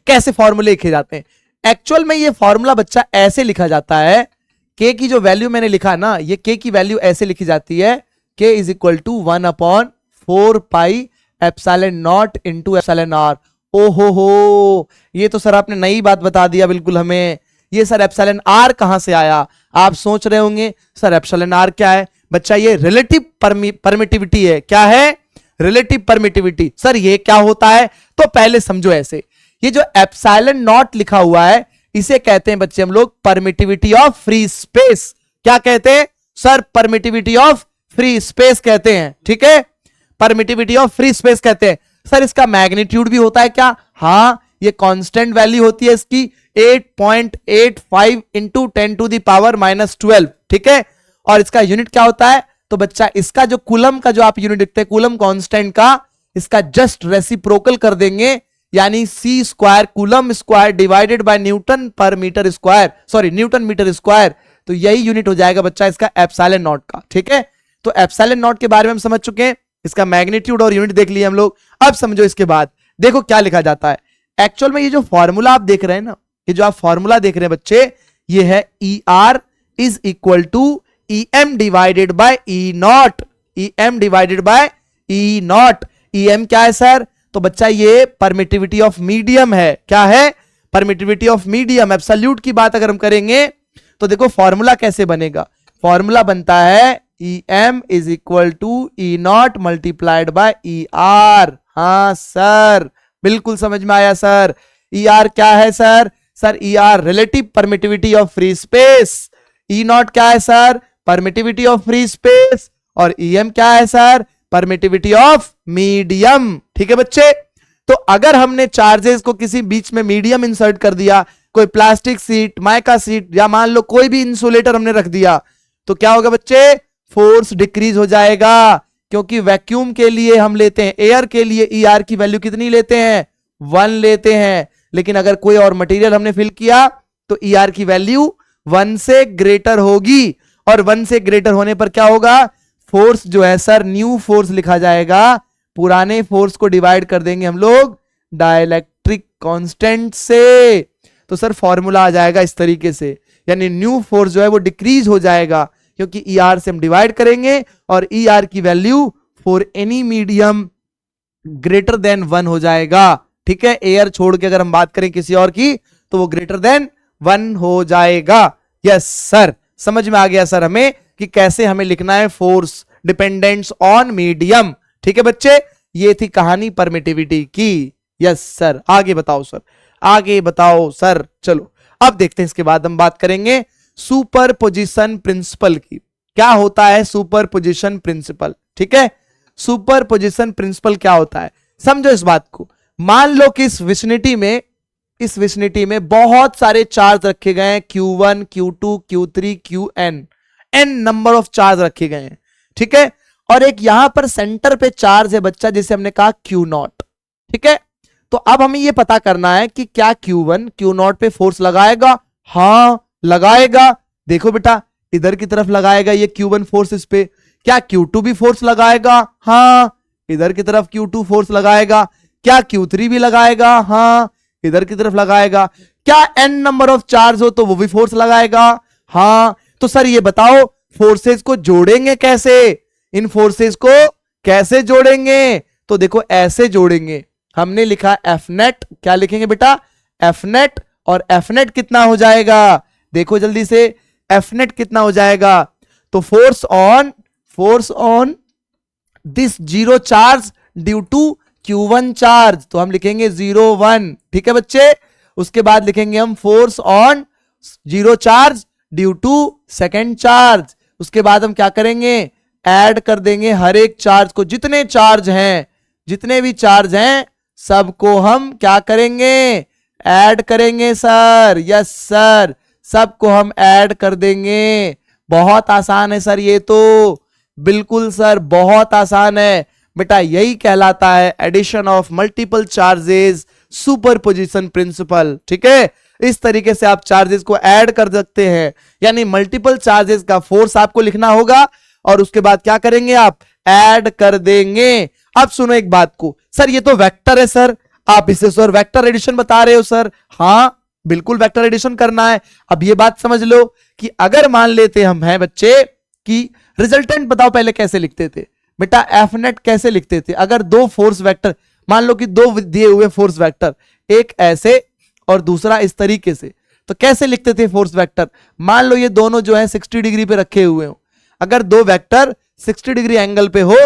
कैसे फॉर्मूले लिखे जाते हैं। एक्चुअल में ये फॉर्मूला बच्चा ऐसे लिखा जाता है, के की जो वैल्यू मैंने लिखा ना, ये के की वैल्यू ऐसे लिखी जाती है, K is equal to 1/4 pi epsilon naught into epsilon r. ओहो हो, ये तो सर आपने नई बात बता दिया बिल्कुल हमें। ये सर एप्सिलॉन आर कहां से आया? आप सोच रहे होंगे सर एप्सिलॉन आर क्या है? बच्चा ये रिलेटिव परमिटिविटी है। क्या है? Relative permittivity. सर ये क्या होता है? तो पहले समझो ऐसे, ये जो एप्सिलॉन नॉट लिखा हुआ है इसे कहते हैं बच्चे हम लोग परमिटिविटी ऑफ फ्री स्पेस। क्या कहते हैं sir? Permittivity of free space कहते हैं, ठीक है, परमिटिविटी ऑफ फ्री स्पेस कहते हैं। सर इसका मैग्नीट्यूड भी होता है क्या? हाँ, ये कांस्टेंट वैल्यू होती है इसकी 8.85 इंटू 10 टू द पावर -12, ठीक है। और इसका यूनिट क्या होता है? तो बच्चा इसका जो कूलम का जो आप यूनिट देखते हैं कूलम कांस्टेंट का, इसका जस्ट रेसिप्रोकल कर देंगे, यानी C square coulomb square divided by newton पर metre square, sorry newton metre square. तो यही यूनिट हो जाएगा बच्चा इसका एप्सिलॉन नॉट का, ठीक है। तो एप्सिलॉन नॉट के बारे में हम समझ चुके हैं, इसका मैग्नीट्यूड और यूनिट देख लिए हम लोग। अब समझो इसके बाद, देखो क्या लिखा जाता है। एक्चुअल में ये जो फॉर्मूला आप देख रहे हैं ना, ये जो आप फॉर्मूला देख रहे हैं बच्चे, ये है E R is equal to E M divided by E naught. E M divided by E naught. E M क्या है सर? तो बच्चा ये परमिटिविटी ऑफ मीडियम है। क्या है? Permittivity of medium. एब्सोल्यूट की बात अगर हम करेंगे तो देखो फॉर्मूला कैसे बनेगा। फॉर्मूला बनता है E M is equal to E naught multiplied by E R. हाँ सर, बिल्कुल समझ में आया सर। ई आर क्या है sir? Sir E R relative permittivity of free space. E naught क्या है sir? Permittivity of free space. और ई एम क्या है सर? Permittivity of medium. ठीक है बच्चे, तो अगर हमने चार्जेस को किसी बीच में मीडियम इंसर्ट कर दिया, कोई प्लास्टिक सीट, माइका सीट, या मान लो कोई भी इंसुलेटर हमने रख दिया, तो क्या होगा बच्चे, फोर्स डिक्रीज हो जाएगा। क्योंकि वैक्यूम के लिए हम लेते हैं, एयर के लिए ER की वैल्यू कितनी लेते हैं, 1 लेते हैं। लेकिन अगर कोई और मटेरियल हमने फिल किया तो ER की वैल्यू 1 से ग्रेटर होगी, और 1 से ग्रेटर होने पर क्या होगा, फोर्स जो है सर न्यू फोर्स लिखा जाएगा। पुराने फोर्स को डिवाइड कर देंगे हम लोग डाइलेक्ट्रिक कांस्टेंट से, तो सर फॉर्मूला आ जाएगा इस तरीके से, यानी न्यू फोर्स जो है वो डिक्रीज हो जाएगा, क्योंकि ER से हम डिवाइड करेंगे और ER की value for any medium greater than 1 हो जाएगा। ठीक है, एयर छोड़ के अगर हम बात करें किसी और की तो वो ग्रेटर देन 1 हो जाएगा। यस सर, समझ में आ गया सर हमें कि कैसे हमें लिखना है फोर्स डिपेंडेंस ऑन मीडियम। ठीक है बच्चे, ये थी कहानी परमिटिविटी की। यस सर, आगे बताओ सर, आगे बताओ सर। चलो अब देखते हैं, इसके बाद हम बात करेंगे सुपरपोजिशन प्रिंसिपल की। क्या होता है सुपरपोजिशन प्रिंसिपल? ठीक है, सुपरपोजिशन प्रिंसिपल क्या होता है, समझो इस बात को। मान लो कि इस विसिनिटी में बहुत सारे चार्ज रखे गए हैं, Q1, Q2, Q3, Qn, n number of charge रखे गए हैं। ठीक है, और एक यहां पर सेंटर पे चार्ज है बच्चा, जिसे हमने कहा Q0। ठीक है, तो अब हमें यह पता करना है कि क्या Q1 Q0 पे फोर्स लगाएगा? हाँ लगाएगा। देखो बेटा, इधर की तरफ लगाएगा ये Q1 फोर्स इस पे। क्या Q2 भी फोर्स लगाएगा? हाँ, इधर की तरफ Q2 फोर्स लगाएगा। क्या Q3 भी लगाएगा? हाँ, इधर की तरफ लगाएगा। क्या n नंबर ऑफ चार्ज हो तो वो भी फोर्स लगाएगा? हाँ। तो सर ये बताओ फोर्सेस को जोड़ेंगे कैसे, इन फोर्सेस को कैसे जोड़ेंगे? तो देखो ऐसे जोड़ेंगे, हमने लिखा Fnet, क्या लिखेंगे बेटा, Fnet, और Fnet कितना हो जाएगा, देखो जल्दी से, Fnet कितना हो जाएगा, तो force on this zero charge due to Q1 charge, तो हम लिखेंगे 0, 1। ठीक है बच्चे, उसके बाद लिखेंगे हम force on zero charge due to second charge. उसके बाद हम क्या करेंगे, ऐड कर देंगे हर एक चार्ज को, जितने चार्ज हैं, जितने भी चार्ज हैं सबको हम क्या करेंगे, ऐड करेंगे सर। यस सर, सबको हम ऐड कर देंगे। बहुत आसान है सर ये तो, बिल्कुल सर बहुत आसान है बेटा, यही कहलाता है addition of multiple charges superposition principle. ठीक है, इस तरीके से आप चार्जेस को ऐड कर सकते हैं, यानी मल्टीपल चार्जेस का फोर्स आपको लिखना होगा और उसके बाद क्या करेंगे, आप ऐड कर देंगे। अब सुनो एक बात को, सर ये तो वेक्टर है सर, आप इसे सर वेक्टर एडिशन बता रहे हो सर। हाँ बिल्कुल वेक्टर एडिशन करना है। अब ये बात समझ लो कि अगर मान लेते हम हैं बच्चे कि रिजल्टेंट बताओ पहले कैसे लिखते थे बेटा, Fnet कैसे लिखते थे, अगर दो फोर्स वेक्टर, मान लो कि दो दिए हुए फोर्स वेक्टर, एक ऐसे और दूसरा इस तरीके से, तो कैसे लिखते थे फोर्स वेक्टर, मान लो ये दोनों जो है 60 डिग्री पे रखे हुए हो, अगर दो वेक्टर 60 डिग्री एंगल पे हो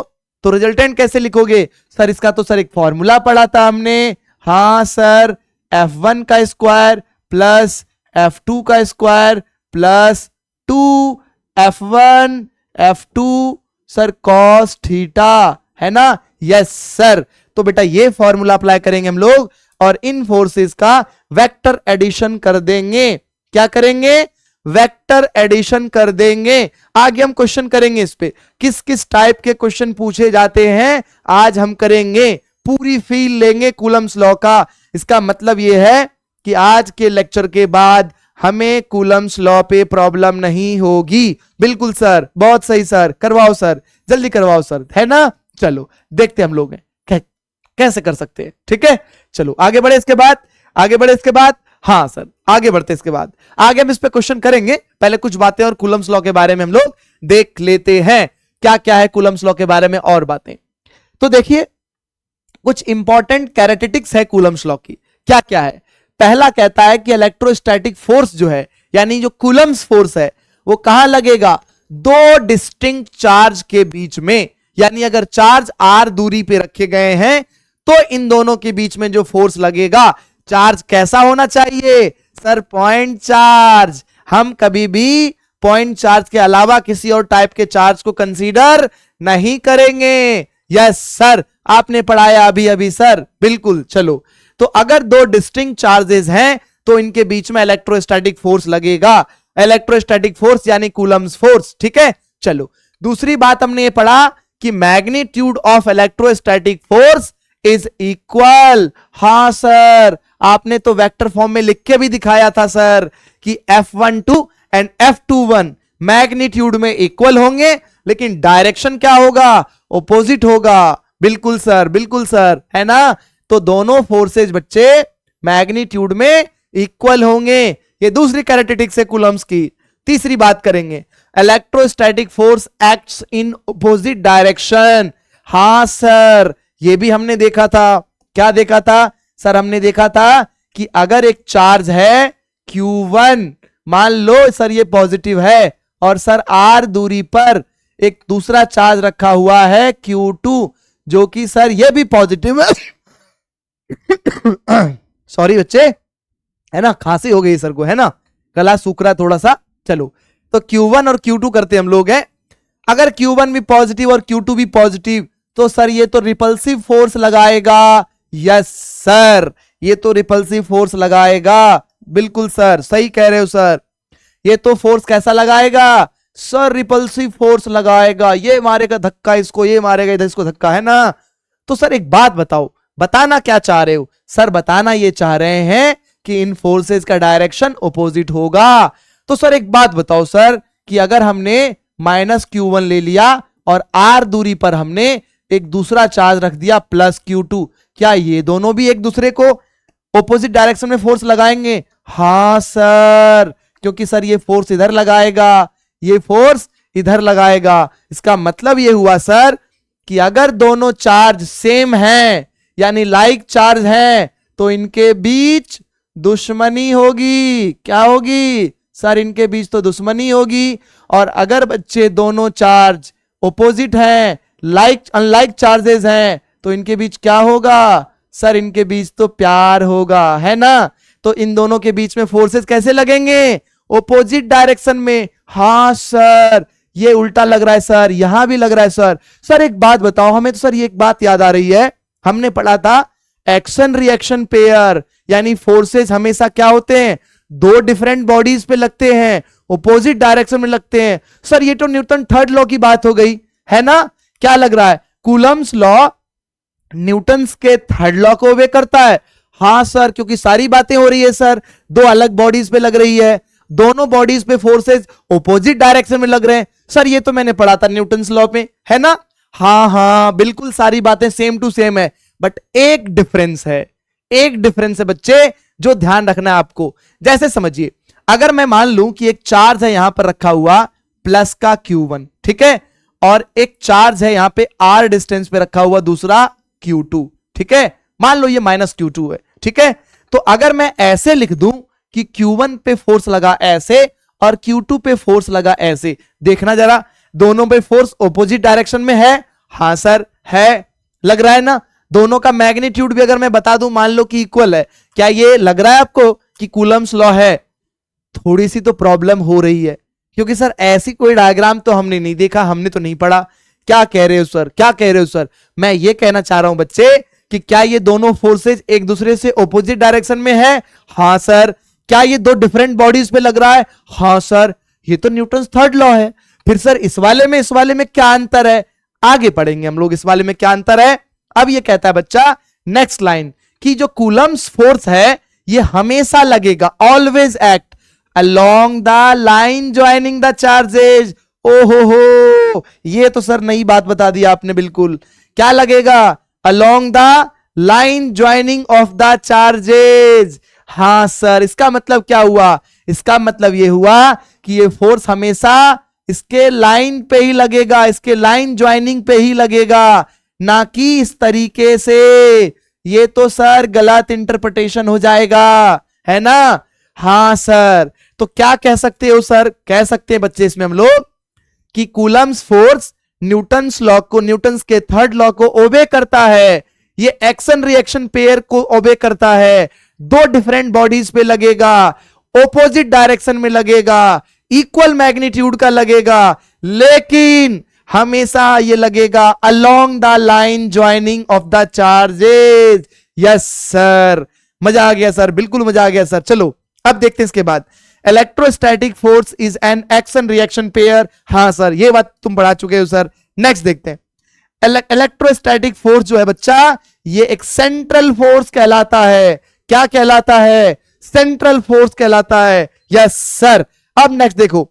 तो रिजल्टेंट कैसे लिखोगे सर, इसका तो सर एक फॉर्मूला पढ़ा था हमने। हाँ सर, F1 का स्क्वायर प्लस F2 का square plus 2F1 F2 sir cos theta, है ना। यस सर, तो बेटा ये फॉर्मूला अप्लाई करेंगे हम लोग और इन फोर्सेस का वेक्टर एडिशन कर देंगे। क्या करेंगे, वेक्टर एडिशन कर देंगे। आगे हम क्वेश्चन करेंगे इस पे, किस किस टाइप के क्वेश्चन पूछे जाते हैं आज हम करेंगे, पूरी फील लेंगे कूलम्स लॉ का। इसका मतलब ये है कि आज के लेक्चर के बाद हमें कूलम्स लॉ पे प्रॉब्लम नहीं होगी। बिल्कुल सर, बहुत सही सर, करवाओ सर, जल्दी करवाओ सर, है ना। चलो देखते हम लोग हैं कैसे कर सकते हैं। ठीक है, चलो आगे बढ़े इसके बाद, आगे बढ़े इसके बाद, हाँ सर आगे बढ़ते इसके बाद, आगे हम इस पे क्वेश्चन करेंगे। पहले कुछ बातें और कूलम्स लॉ के बारे में हम लोग देख लेते हैं, क्या क्या है कूलम्स लॉ के बारे में और बातें। तो देखिए कुछ इंपॉर्टेंट कैरेक्टरिस्टिक्स है कूलम्स लॉ की, क्या क्या है। पहला कहता है कि इलेक्ट्रोस्टैटिक फोर्स जो है, यानी जो कूलम्स फोर्स है, वो कहां लगेगा, दो डिस्टिंक्ट चार्ज के बीच में, यानी अगर चार्ज r दूरी पे रखे गए हैं तो इन दोनों के बीच में जो फोर्स लगेगा, चार्ज कैसा होना चाहिए सर, पॉइंट चार्ज। हम कभी भी पॉइंट चार्ज के अलावा किसी और टाइप के चार्ज को कंसीडर नहीं करेंगे, यस सर, आपने पढ़ाया अभी अभी सर, बिल्कुल। चलो, तो अगर दो डिस्टिंक्ट चार्जेस हैं तो इनके बीच में इलेक्ट्रोस्टैटिक फोर्स लगेगा, इलेक्ट्रोस्टैटिक फोर्स यानी कूलम्स फोर्स, ठीक है। चलो, दूसरी बात हमने ये पढ़ा कि magnitude of electrostatic force is equal. हां सर, आपने तो वेक्टर फॉर्म में लिख के भी दिखाया था सर कि F12 एंड F21 मैग्नीट्यूड में इक्वल होंगे, लेकिन डायरेक्शन क्या होगा, ऑपोजिट होगा। बिल्कुल सर, बिल्कुल सर, है ना। तो दोनों फोर्सेज बच्चे मैग्नीट्यूड में इक्वल होंगे। ये दूसरी कैरेक्टरिस्टिक्स है कूलम्स की। तीसरी बात करेंगे, electrostatic force acts in opposite direction. हां सर, ये भी हमने देखा था। क्या देखा था सर? हमने देखा था कि अगर एक चार्ज है Q1, मान लो सर ये पॉजिटिव है, और सर R दूरी पर एक दूसरा चार्ज रखा हुआ है Q2, जो कि सर ये भी पॉजिटिव है। सॉरी बच्चे, है ना, खांसी हो गई सर को, है ना, गला सूख रहा थोड़ा सा। चलो, तो Q1 और Q2 करते हम लोग हैं। अगर Q1 भी पॉजिटिव और Q2 भी पॉजिटिव, तो सर ये तो रिपल्सिव फोर्स लगाएगा। यस सर, ये तो रिपल्सिव फोर्स लगाएगा। बिल्कुल सर, सही कह रहे हो सर। ये तो फोर्स कैसा लगाएगा सर? रिपल्सिव फोर्स लगाएगा। ये मारेगा धक्का इसको, ये मारेगा इधर इसको धक्का, है ना। तो सर एक बात बताओ, बताना क्या चाह रहे हो सर? बताना ये चाह रहे हैं कि इन फोर्सेस का डायरेक्शन ऑपोजिट होगा। तो सर एक बात बताओ सर, कि अगर हमने -Q1 ले लिया और R दूरी पर हमने एक दूसरा चार्ज रख दिया +Q2, क्या ये दोनों भी एक दूसरे को ऑपोजिट डायरेक्शन में फोर्स लगाएंगे? हां सर, क्योंकि सर ये फोर्स इधर लगाएगा, ये फोर्स इधर लगाएगा। इसका मतलब ये हुआ सर कि अगर दोनों चार्ज सेम हैं, यानी लाइक चार्ज हैं, तो इनके बीच दुश्मनी होगी। क्या होगी सर? इनके बीच तो दुश्मनी होगी। और अगर बच्चे दोनों चार्ज ऑपोजिट हैं, लाइक अनलाइक चार्जेस हैं, तो इनके बीच क्या होगा सर? इनके बीच तो प्यार होगा, है ना। तो इन दोनों के बीच में फोर्सेस कैसे लगेंगे? ऑपोजिट डायरेक्शन में। हां सर, ये उल्टा लग रहा है सर, यहां भी लग रहा है सर। सर एक बात बताओ, हमें तो सर ये एक बात याद आ रही है, हमने पढ़ा था एक्शन रिएक्शन पेयर, यानी फोर्सेस हमेशा क्या होते हैं? दो डिफरेंट बॉडीज पे लगते हैं, ऑपोजिट डायरेक्शन में लगते हैं। सर ये तो न्यूटन थर्ड लॉ की बात हो गई, है ना। क्या लग रहा है? कूलम्स लॉ न्यूटन्स के थर्ड लॉ को ओबे करता है। हां सर, क्योंकि सारी बातें हो रही है सर, दो अलग बॉडीज पे लग रही है, दोनों बॉडीज पे फोर्सेस ऑपोजिट डायरेक्शन में लग रहे हैं। सर ये तो मैंने पढ़ा था न्यूटन्स लॉ पे, है ना। हाँ हाँ, बिल्कुल सारी बातें सेम टू सेम है, बट एक डिफरेंस है, एक डिफरेंस है बच्चे, जो ध्यान रखना है आपको। जैसे समझिए, अगर मैं मान लूं कि एक चार्ज है यहां पर रखा हुआ प्लस का Q1, ठीक है, और एक चार्ज है यहां पे R डिस्टेंस पे रखा हुआ दूसरा Q2, ठीक है, मान लो ये -Q2 है, ठीक है। तो अगर मैं ऐसे लिख दूं कि Q1 पे फोर्स लगा ऐसे और Q2 पे फोर्स लगा ऐसे, देखना जरा, दोनों पे फोर्स ऑपोजिट डायरेक्शन में है। हां सर है, लग रहा है ना। दोनों का मैग्नीट्यूड भी अगर मैं बता दूं, मान लो कि इक्वल है, क्या ये लग रहा है आपको कि कूलम्स लॉ है? थोड़ी सी तो प्रॉब्लम हो रही है, क्योंकि सर ऐसी कोई डायग्राम तो हमने नहीं देखा, हमने तो नहीं पढ़ा। क्या कह रहे हो सर? क्या कह रहे हो सर? मैं ये कहना चाह रहा हूं बच्चे कि क्या ये दोनों फोर्सेज एक दूसरे से ऑपोजिट डायरेक्शन में है? हां सर। क्या ये दो डिफरेंट बॉडीज पे लग रहा है? हां सर। ये तो न्यूटन्स थर्ड लॉ है। फिर सर इस वाले में क्या अंतर है? आगे पढ़ेंगे हम लोग इस वाले में क्या अंतर है। अब ये कहता है बच्चा नेक्स्ट लाइन कि जो कूलम्स फोर्स है ये हमेशा लगेगा, always act along the line joining the charges. ओहो हो, ये तो सर नई बात बता दी आपने बिल्कुल। क्या लगेगा? Along the line joining of the charges. हां सर, इसका मतलब क्या हुआ? इसका मतलब ये हुआ कि ये फोर्स हमेशा इसके लाइन पे ही लगेगा, इसके लाइन ज्वाइनिंग पे ही लगेगा, ना कि इस तरीके से। ये तो सर गलत इंटरप्रिटेशन हो जाएगा, है ना। हां सर, तो क्या कह सकते हो सर? कह सकते हैं बच्चे इसमें हम लोग कि कूलम्स फोर्स न्यूटन्स लॉ को, न्यूटन्स के थर्ड लॉ को ओबे करता है। ये एक्शन रिएक्शन पेयर को ओबे करता है, दो डिफरेंट बॉडीज पे लगेगा, ऑपोजिट डायरेक्शन में लगेगा, इक्वल मैग्नीट्यूड का लगेगा, लेकिन हमेशा ये लगेगा along the line joining of the charges. Yes sir, मजा आ गया सर, बिल्कुल मजा आ गया सर। चलो अब देखते हैं इसके बाद, electrostatic force is an action reaction pair. हाँ सर, ये बात तुम पढ़ा चुके हो सर। नेक्स्ट देखते हैं, इलेक्ट्रोस्टैटिक फोर्स जो है बच्चा, ये एक सेंट्रल फोर्स कहलाता है। क्या कहलाता है? सेंट्रल फोर्स कहलाता है। Yes sir. अब नेक्स्ट देखो,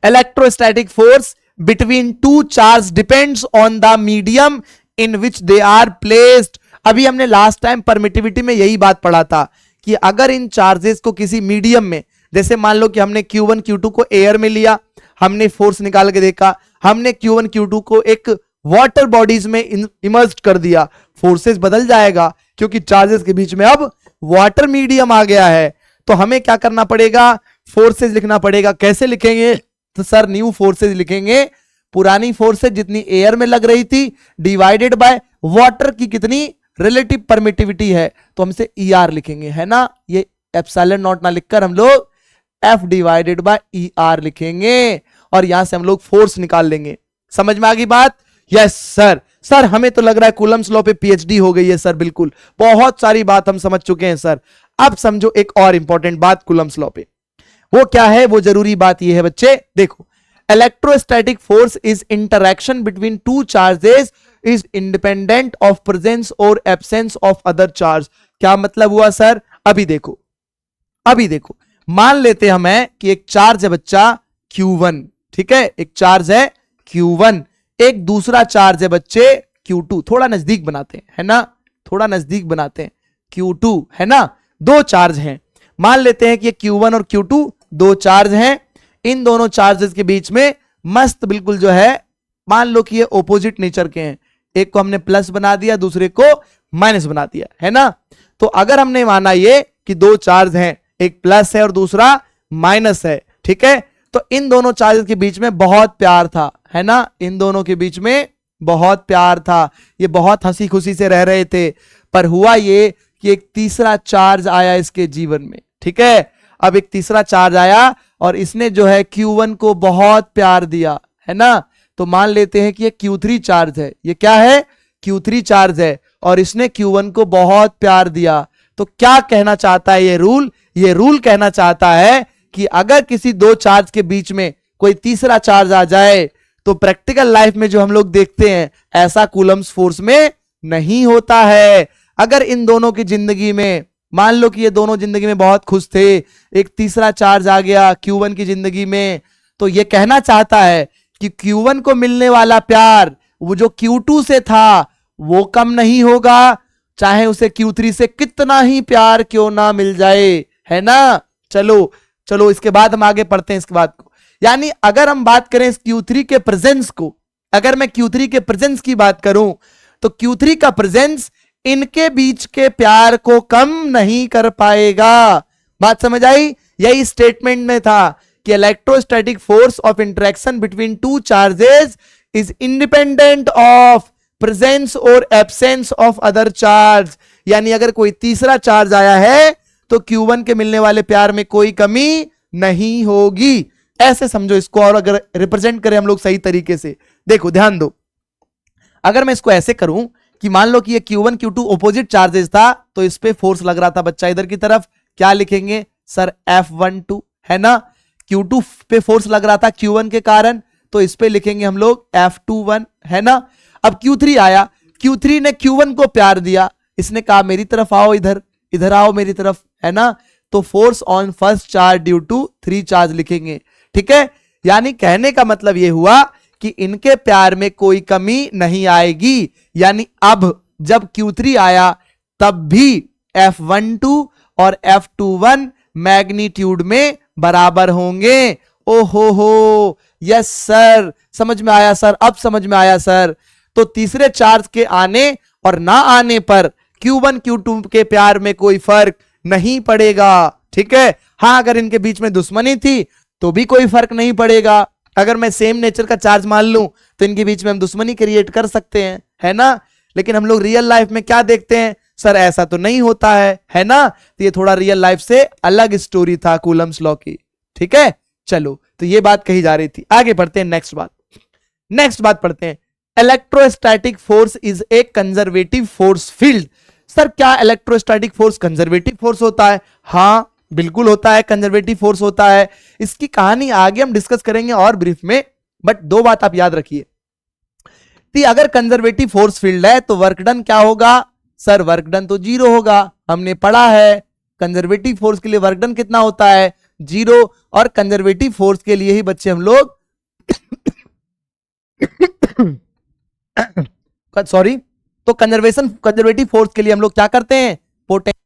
electrostatic force between two charge depends on the medium in which they are placed. अभी हमने लास्ट टाइम परमिटिविटी में यही बात पढ़ा था कि अगर इन चार्जेस को किसी मीडियम में, जैसे मान लो कि हमने Q1 Q2 को एयर में लिया, हमने फोर्स निकाल के देखा, हमने Q1 Q2 को एक वाटर बॉडीज में इमर्ज कर दिया, फोर्सेस बदल जाएगा क्योंकि चार्जेस के बीच में अब वाटर मीडियम आ गया है। तो हमें क्या करना पड़ेगा? फोर्सेस लिखना पड़ेगा। कैसे लिखेंगे? तो सर न्यू फोर्सेस लिखेंगे, पुरानी फोर्सेस जितनी एयर में लग रही थी डिवाइडेड बाय वाटर की कितनी रिलेटिव परमिटिविटी है, तो हमसे ER लिखेंगे, है ना। ये एप्सिलॉन नॉट ना लिखकर हम लोग F डिवाइडेड बाय ER लिखेंगे और यहां से हम लोग फोर्स निकाल लेंगे। समझ में आ गई बात? Yes sir. सर हमें तो लग रहा है कूलम्स लॉ पे PhD हो गई है सर। बिल्कुल, बहुत सारी बात हम समझ चुके हैं सर। अब समझो एक और इंपॉर्टेंट बात कूलम्स लॉ पे, वो क्या है? वो जरूरी बात ये है बच्चे, देखो, electrostatic force is interaction between two charges is independent of presence और एब्सेंस ऑफ अदर चार्ज। क्या मतलब हुआ सर? अभी देखो, मान लेते हैं हमें कि एक चार्ज है बच्चा Q1, ठीक है, एक चार्ज है Q1, एक दूसरा चार्ज है बच्चे Q2। थोड़ा नजदीक बनाते हैं, है ना, थोड़ा नजदीक बनाते हैं, Q2, है ना। दो चार्ज हैं, मान लेते हैं कि Q1 और Q2 दो चार्ज हैं। इन दोनों चार्जेस के बीच में मस्त बिल्कुल जो है, मान लो कि ये ऑपोजिट नेचर के हैं, एक को हमने प्लस बना दिया, दूसरे को माइनस बना दिया, है ना। तो अगर हमने माना ये कि दो चार्ज हैं, एक प्लस है और दूसरा माइनस है, ठीक है, तो इन दोनों चार्जेस के बीच में बहुत प्यार था, है ना, इन दोनों के बीच में बहुत प्यार था, ये बहुत हंसी खुशी से रह रहे थे। पर हुआ ये कि एक तीसरा चार्ज आया इसके जीवन में, ठीक है। अब एक तीसरा चार्ज आया और इसने जो है Q1 को बहुत प्यार दिया, है ना। तो मान लेते हैं कि ये Q3 चार्ज है, ये क्या है? Q3 चार्ज है और इसने Q1 को बहुत प्यार दिया। तो क्या कहना चाहता है ये रूल? ये रूल कहना चाहता है कि अगर किसी दो चार्ज के बीच में कोई तीसरा चार्ज आ जाए तो प्रैक्टिकल लाइफ में जो हम लोग देखते हैं ऐसा कूलम्स फोर्स में नहीं होता है। अगर इन दोनों की जिंदगी में, मान लो कि ये दोनों जिंदगी में बहुत खुश थे, एक तीसरा चार्ज आ गया Q1 की जिंदगी में, तो ये कहना चाहता है कि Q1 को मिलने वाला प्यार वो जो Q2 से था वो कम नहीं होगा, चाहे उसे Q3 से कितना ही प्यार क्यों ना मिल जाए, है ना। चलो इसके बाद हम आगे पढ़ते हैं इसके बाद को। यानी अगर हम बात करें इस Q3 के प्रेजेंस को, अगर मैं Q3 के प्रेजेंस की बात करूं तो Q3 का प्रेजेंस इनके बीच के प्यार को कम नहीं कर पाएगा। बात समझ आई? यही स्टेटमेंट में था कि electrostatic force of interaction between two charges is independent of presence और एब्सेंस ऑफ अदर चार्ज। यानी अगर कोई तीसरा चार्ज आया है तो Q1 के मिलने वाले प्यार में कोई कमी नहीं होगी। ऐसे समझो इसको, और अगर रिप्रेजेंट करें हम लोग सही तरीके से, देखो ध्यान दो, अगर मैं इसको ऐसे करूं कि मान लो कि ये Q1 Q2 ऑपोजिट चार्जेस था, तो इस पे फोर्स लग रहा था बच्चा इधर की तरफ, क्या लिखेंगे सर? F12, है ना। Q2 पे फोर्स लग रहा था Q1 के कारण, तो इस पे लिखेंगे हम लोग F21, है ना। अब Q3 आया, Q3 ने Q1 को प्यार दिया, इसने कहा मेरी तरफ आओ, इधर आओ मेरी तरफ, है ना। तो force on first charge due to 3 charge लिखेंगे, ठीक है। यानी कहने का मतलब यह हुआ कि इनके प्यार में कोई कमी नहीं आएगी। यानी अब जब Q3 आया तब भी F12 और F21 मैग्नीट्यूड में बराबर होंगे। ओहो हो, यस सर, समझ में आया सर, अब समझ में आया सर। तो तीसरे चार्ज के आने और ना आने पर Q1 Q2 के प्यार में कोई फर्क नहीं पड़ेगा, ठीक है। हाँ, अगर इनके बीच में दुश्मनी थी तो भी कोई फर्क नहीं पड़ेगा। अगर मैं सेम नेचर का चार्ज मान लूं तो इनके बीच में हम दुश्मनी क्रिएट कर सकते हैं, है ना। लेकिन हम लोग रियल लाइफ में क्या देखते हैं सर? ऐसा तो नहीं होता है ना। तो ये थोड़ा रियल लाइफ से अलग स्टोरी था कूलम्स लॉ की, ठीक है। चलो, तो ये बात कही जा रही थी, आगे बढ़ते हैं नेक्स्ट बात। नेक्स्ट बात पढ़ते हैं, electrostatic force is a conservative force field. Sir क्या इलेक्ट्रोस्टैटिक फोर्स कंजर्वेटिव फोर्स होता है? हाँ बिल्कुल होता है, कंजर्वेटिव फोर्स होता है। इसकी कहानी आगे हम डिस्कस करेंगे और ब्रीफ में, बट दो बात आप याद रखिए कि अगर कंजर्वेटिव फोर्स फील्ड है तो वर्क डन क्या होगा? सर वर्क डन तो जीरो होगा, हमने पढ़ा है कंजर्वेटिव फोर्स के लिए वर्क डन कितना होता है? जीरो। और कंजर्वेटिव फोर्स के लिए ही बच्चे हम लोग सॉरी, तो कंजर्वेटिव फोर्स के लिए हम लोग क्या करते हैं? पोटेंशियल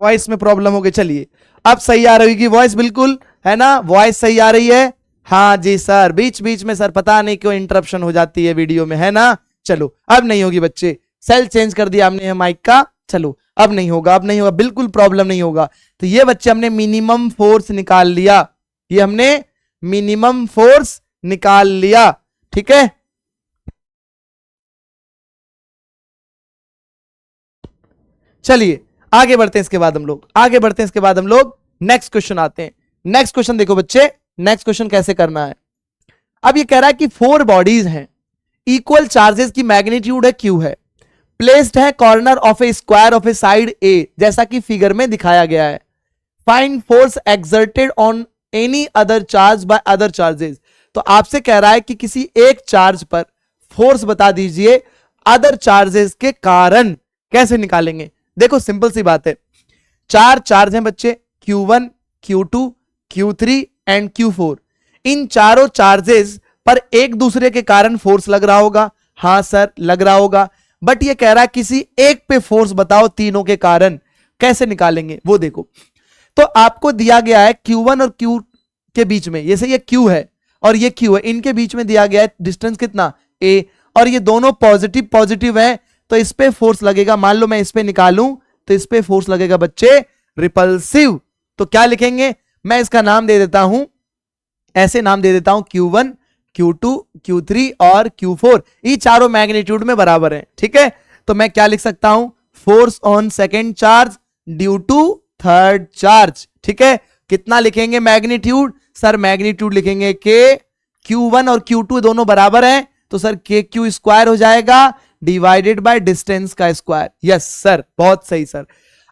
वॉइस में प्रॉब्लम हो गई। चलिए अब सही आ रही होगी वॉइस, बिल्कुल है ना, वॉइस सही आ रही है। हाँ जी सर, बीच बीच में सर पता नहीं क्यों इंटरप्शन हो जाती है वीडियो में, है ना। चलो अब नहीं होगी बच्चे, सेल चेंज कर दिया हमने माइक का। चलो अब नहीं होगा, अब नहीं होगा, बिल्कुल प्रॉब्लम नहीं होगा। तो ये बच्चे हमने मिनिमम फोर्स निकाल लिया, ये हमने मिनिमम फोर्स निकाल लिया, ठीक है। चलिए आगे बढ़ते हैं, इसके बाद हम लोग आगे बढ़ते हैं, इसके बाद हम लोग नेक्स्ट क्वेश्चन आते हैं। नेक्स्ट क्वेश्चन देखो बच्चे, नेक्स्ट क्वेश्चन कैसे करना है। अब ये कह रहा है कि 4 बॉडीज हैं, इक्वल चार्जेस की मैग्नीट्यूड है क्यू है, प्लेस्ड है corner of a square of a side a, जैसा कि फिगर में दिखाया गया है। Find force exerted on any other charge by other charges. तो आपसे कह रहा है कि किसी एक चार्ज पर फोर्स बता दीजिए अदर चार्जेस के कारण। कैसे निकालेंगे, देखो सिंपल सी बात है, 4 चार्ज हैं बच्चे, Q1, Q2, Q3 and Q4। इन चारों चार्जेस पर एक दूसरे के कारण फोर्स लग रहा होगा। हां सर लग रहा होगा, बट ये कह रहा है किसी एक पे फोर्स बताओ तीनों के कारण। कैसे निकालेंगे वो देखो। तो आपको दिया गया है Q1 और Q के बीच में, जैसे ये Q है और ये Q है, इनके बीच में दिया गया है डिस्टेंस कितना A, और ये दोनों पॉजिटिव पॉजिटिव है, तो इस पे फोर्स लगेगा। मान लो मैं इस पे निकालूं तो इस पे फोर्स लगेगा बच्चे रिपल्सिव। तो क्या लिखेंगे, मैं इसका नाम दे देता हूं, ऐसे नाम दे देता हूं Q1, Q2, Q3 और Q4। ये चारों मैग्नीट्यूड में बराबर है, ठीक है। तो मैं क्या लिख सकता हूं, force on second charge due to third charge, ठीक है। कितना लिखेंगे मैग्नीट्यूड, सर मैग्नीट्यूड लिखेंगे के Q1 और Q2 दोनों बराबर हैं, तो सर के क्यू स्क्वायर हो जाएगा डिवाइडेड बाय डिस्टेंस का स्क्वायर। यस सर, बहुत सही सर।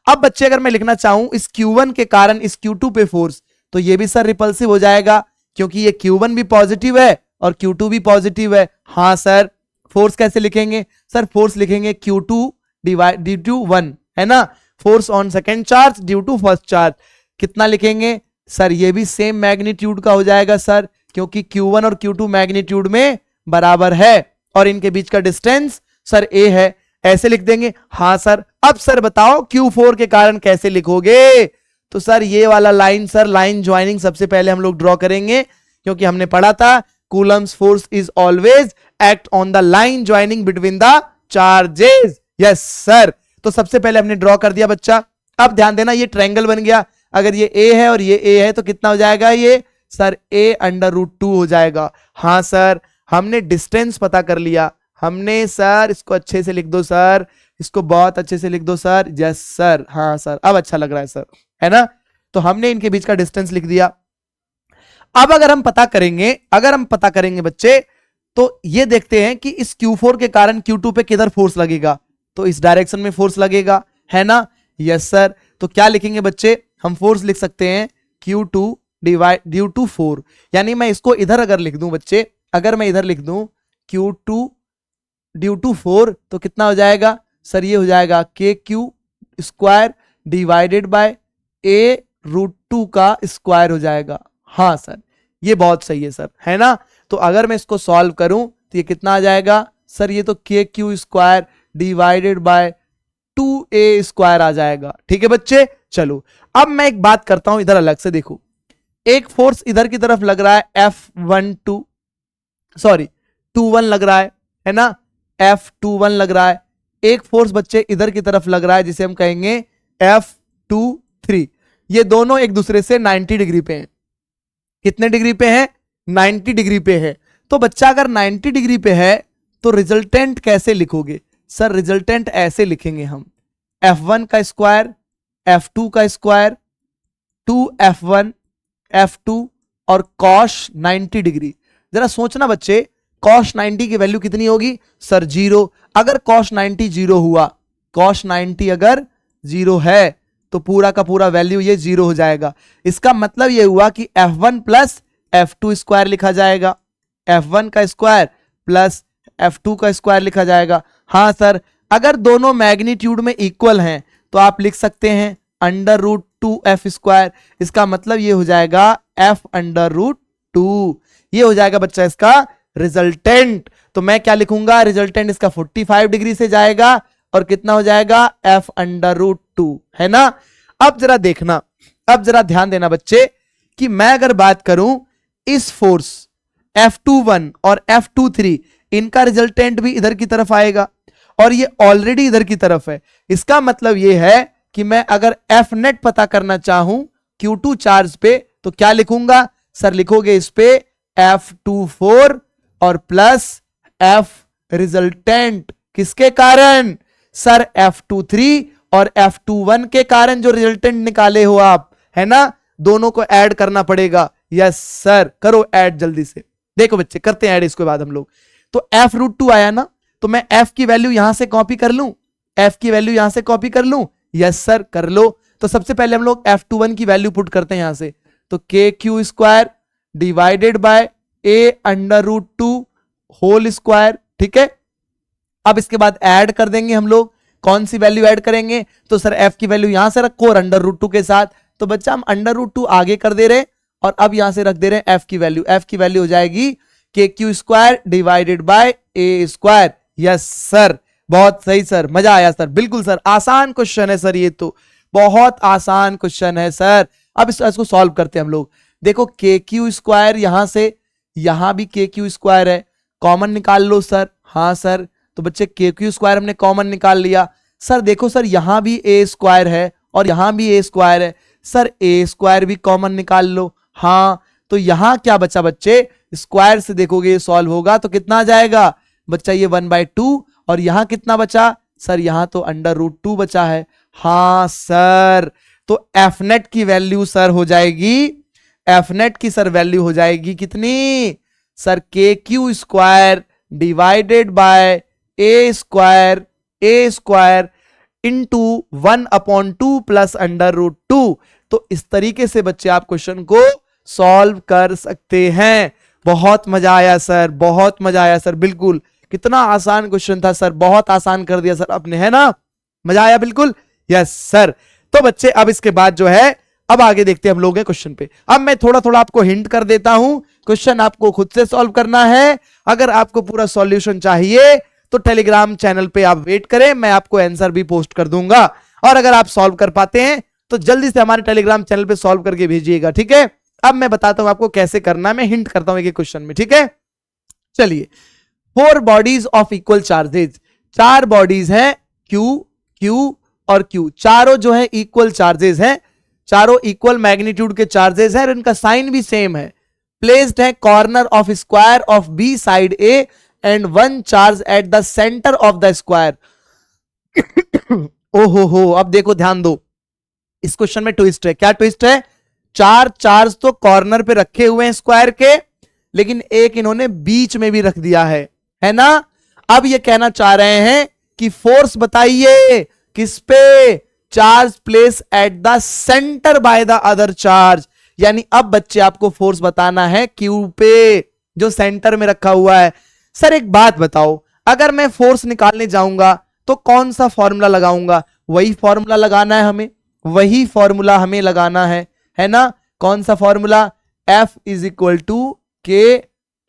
अब बच्चे अगर मैं लिखना चाहूं इस Q1 के कारण इस Q2 पे फोर्स, तो ये भी सर रिपल्सिव हो जाएगा, क्योंकि ये Q1 भी पॉजिटिव है और Q2 भी पॉजिटिव है। हाँ सर, फोर्स कैसे लिखेंगे, सर फोर्स लिखेंगे Q2 ड्यू टू 1, है ना, force on second charge due to first charge. कितना लिखेंगे, सर ये भी सेम मैग्नीट्यूड का हो जाएगा सर, क्योंकि Q1 और Q2 मैग्नीट्यूड में बराबर है और इनके बीच का डिस्टेंस सर A है, ऐसे लिख देंगे। हाँ सर, अब सर बताओ Q4 के कारण कैसे लिखोगे। तो सर ये वाला लाइन, सर लाइन ज्वाइनिंग सबसे पहले हम लोग ड्रॉ करेंगे, क्योंकि हमने पढ़ा था Coulomb's force is always act on the line joining between the charges. Yes sir, तो सबसे पहले हमने ड्रॉ कर दिया बच्चा। अब ध्यान देना, ये ट्रायंगल बन गया, अगर ये A है और ये A है तो कितना हो जाएगा, ये सर A√2 हो जाएगा। हाँ सर, हमने डिस्टेंस पता कर लिया हमने। सर इसको अच्छे से लिख दो सर, इसको बहुत अच्छे से लिख दो सर। यस सर, हाँ सर, अब अच्छा लग रहा है सर, है ना। तो हमने इनके बीच का डिस्टेंस लिख दिया। अब अगर हम पता करेंगे बच्चे, तो ये देखते हैं कि इस Q4 के कारण Q2 पे किधर फोर्स लगेगा, तो इस डायरेक्शन में फोर्स लगेगा, है ना। यस सर, तो क्या लिखेंगे बच्चे, हम फोर्स लिख सकते हैं Q2 ड्यू टू 4, यानी मैं इसको इधर अगर लिख दूं बच्चे, अगर मैं इधर लिख दूं Q2 ड्यू टू 4, तो कितना हो जाएगा सर, ये हो जाएगा KQ square divided bye A√2 का स्क्वायर हो जाएगा। हाँ सर, ये बहुत सही है सर, है ना। तो अगर मैं इसको सॉल्व करूं तो ये कितना आ जाएगा सर, ये तो KQ square divided by 2A square आ जाएगा, ठीक है बच्चे। चलो अब मैं एक बात करता हूं इधर अलग से, देखो एक फोर्स इधर की तरफ लग रहा है F21 लग रहा है ना, F21 लग रहा है। एक फोर्स बच्चे इधर की तरफ लग रहा है जिसे हम कहेंगे F23। ये दोनों एक दूसरे से 90 डिग्री पे हैं। कितने डिग्री पे हैं, 90 डिग्री पे है। तो बच्चा अगर 90 डिग्री पे है तो रिजल्टेंट कैसे लिखोगे, सर रिजल्टेंट ऐसे लिखेंगे हम, F1 का स्क्वायर F2 का स्क्वायर 2F1 F2 और cos 90 डिग्री। जरा सोचना बच्चे, cos 90 की वैल्यू कितनी होगी सर, 0। अगर cos 90 0 हुआ, cos 90 अगर 0 है तो पूरा का पूरा वैल्यू ये 0 हो जाएगा। इसका मतलब ये हुआ कि F1 प्लस F2 स्क्वायर लिखा जाएगा, F1 का स्क्वायर प्लस F2 का स्क्वायर लिखा जाएगा। हाँ सर, अगर दोनों मैग्नीट्यूड में इक्वल हैं तो आप लिख सकते हैं √2F स्क्वायर। इसका मतलब ये हो जाएगा F√2, ये हो जाएगा बच्चा इसका रिजल्टेंट। तो मैं क्या लिखूंगा, रिजल्टेंट इसका 45 डिग्री से जाएगा और कितना हो जाएगा F√2, है ना। अब जरा देखना, अब जरा ध्यान देना बच्चे कि मैं अगर बात करूं इस फोर्स F21 और F23 इनका रिजल्टेंट भी इधर की तरफ आएगा और ये ऑलरेडी इधर की तरफ है। इसका मतलब ये है कि मैं अगर F नेट पता करना चाहूं Q2 चार्ज पे तो क्या लिखूंगा सर? लिखोगे इस पे F24 और प्लस F रिजल्टेंट। किसके कारण सर? F23 और F21 के कारण जो रिजल्टेंट निकाले हो आप, है ना, दोनों को ऐड करना पड़ेगा। यस सर, करो ऐड जल्दी से। देखो बच्चे करते हैं ऐड इसके बाद हम लोग। तो F√2 आया ना, तो मैं F की वैल्यू यहां से कॉपी कर लूं, F की वैल्यू यहां से कॉपी कर लूं। यस सर कर लो। तो सबसे पहले हम लोग F21 की वैल्यू पुट करते हैं यहां से, तो KQ² divided by A√2 whole square. ठीक है, अब इसके बाद ऐड कर देंगे हम लोग। कौन सी वैल्यू ऐड करेंगे? तो सर F की वैल्यू यहां से रखो और √2 के साथ। तो बच्चा हम √2 आगे कर दे रहे और अब यहां से रख दे रहे हैं F की वैल्यू। F की वैल्यू हो जाएगी KQ² divided by A²। Yes sir, बहुत सही सर, मजा आया सर। बिल्कुल सर, आसान क्वेश्चन है सर, ये तो बहुत आसान क्वेश्चन है सर। अब इसको सॉल्व करते हैं हम लोग। देखो KQ² यहां से यहां भी KQ² है, कॉमन निकाल लो सर। हाँ सर, तो बच्चे KQ² हमने कॉमन निकाल लिया। सर देखो सर, यहां भी A² है और यहां भी A² है सर, A² भी कॉमन निकाल लो। हाँ, तो यहां क्या बचा बच्चे? स्क्वायर से देखोगे ये सॉल्व होगा तो कितना आ जाएगा बच्चा? ये 1/2। और यहां कितना बचा सर? यहां तो √2 बचा है। हाँ सर, तो F नेट की वैल्यू सर हो जाएगी, F नेट की सर वैल्यू हो जाएगी कितनी sir? KQ² divided by A² into 1/2 plus √2। तो इस तरीके से बच्चे आप क्वेश्चन को सॉल्व कर सकते हैं। बहुत मजा आया सर, बहुत मजा आया सर। बिल्कुल, कितना आसान क्वेश्चन था सर, बहुत आसान कर दिया सर आपने, है ना? मजा आया बिल्कुल। Yes sir. तो बच्चे अब इसके बाद जो है, अब आगे देखते हैं हम लोग क्वेश्चन पे। अब मैं थोड़ा थोड़ा आपको हिंट कर देता हूं, क्वेश्चन आपको खुद से सॉल्व करना है। अगर आपको पूरा सॉल्यूशन चाहिए तो टेलीग्राम चैनल पे आप वेट करें, मैं आपको आंसर भी पोस्ट कर दूंगा। और अगर आप सॉल्व कर पाते हैं तो जल्दी से हमारे टेलीग्राम चैनल पे सॉल्व करके भेजिएगा। ठीक है, अब मैं बताता हूं आपको कैसे करना है, मैं हिंट करता हूं एक क्वेश्चन में। ठीक है, चलिए। 4 bodies of equal charges, 4 bodies हैं Q, Q और Q, चारों जो है इक्वल चार्जेस हैं, चारों इक्वल मैग्नीट्यूड के चार्जेस हैं और इनका साइन भी सेम है। प्लेस्ड है corner of square of B side A and 1 charge at the centre of the square. ओहो हो, अब देखो ध्यान दो, इस क्वेश्चन में ट्विस्ट है। क्या ट्विस्ट है? 4 चार्ज तो कॉर्नर पे रखे हुए हैं स्क्वायर के, लेकिन एक इन्होंने बीच में भी रख दिया है ना? अब ये कहना चाह रहे हैं कि फोर्स बताइए किस पे? Charge place at the centre by the other charge. यानी अब बच्चे आपको फोर्स बताना है Q पे, जो सेंटर में रखा हुआ है। सर एक बात बताओ, अगर मैं फोर्स निकालने जाऊंगा तो कौन सा फॉर्मूला लगाऊंगा? वही फॉर्मूला लगाना है हमें, वही फॉर्मूला हमें लगाना है ना? कौन सा formula? F = K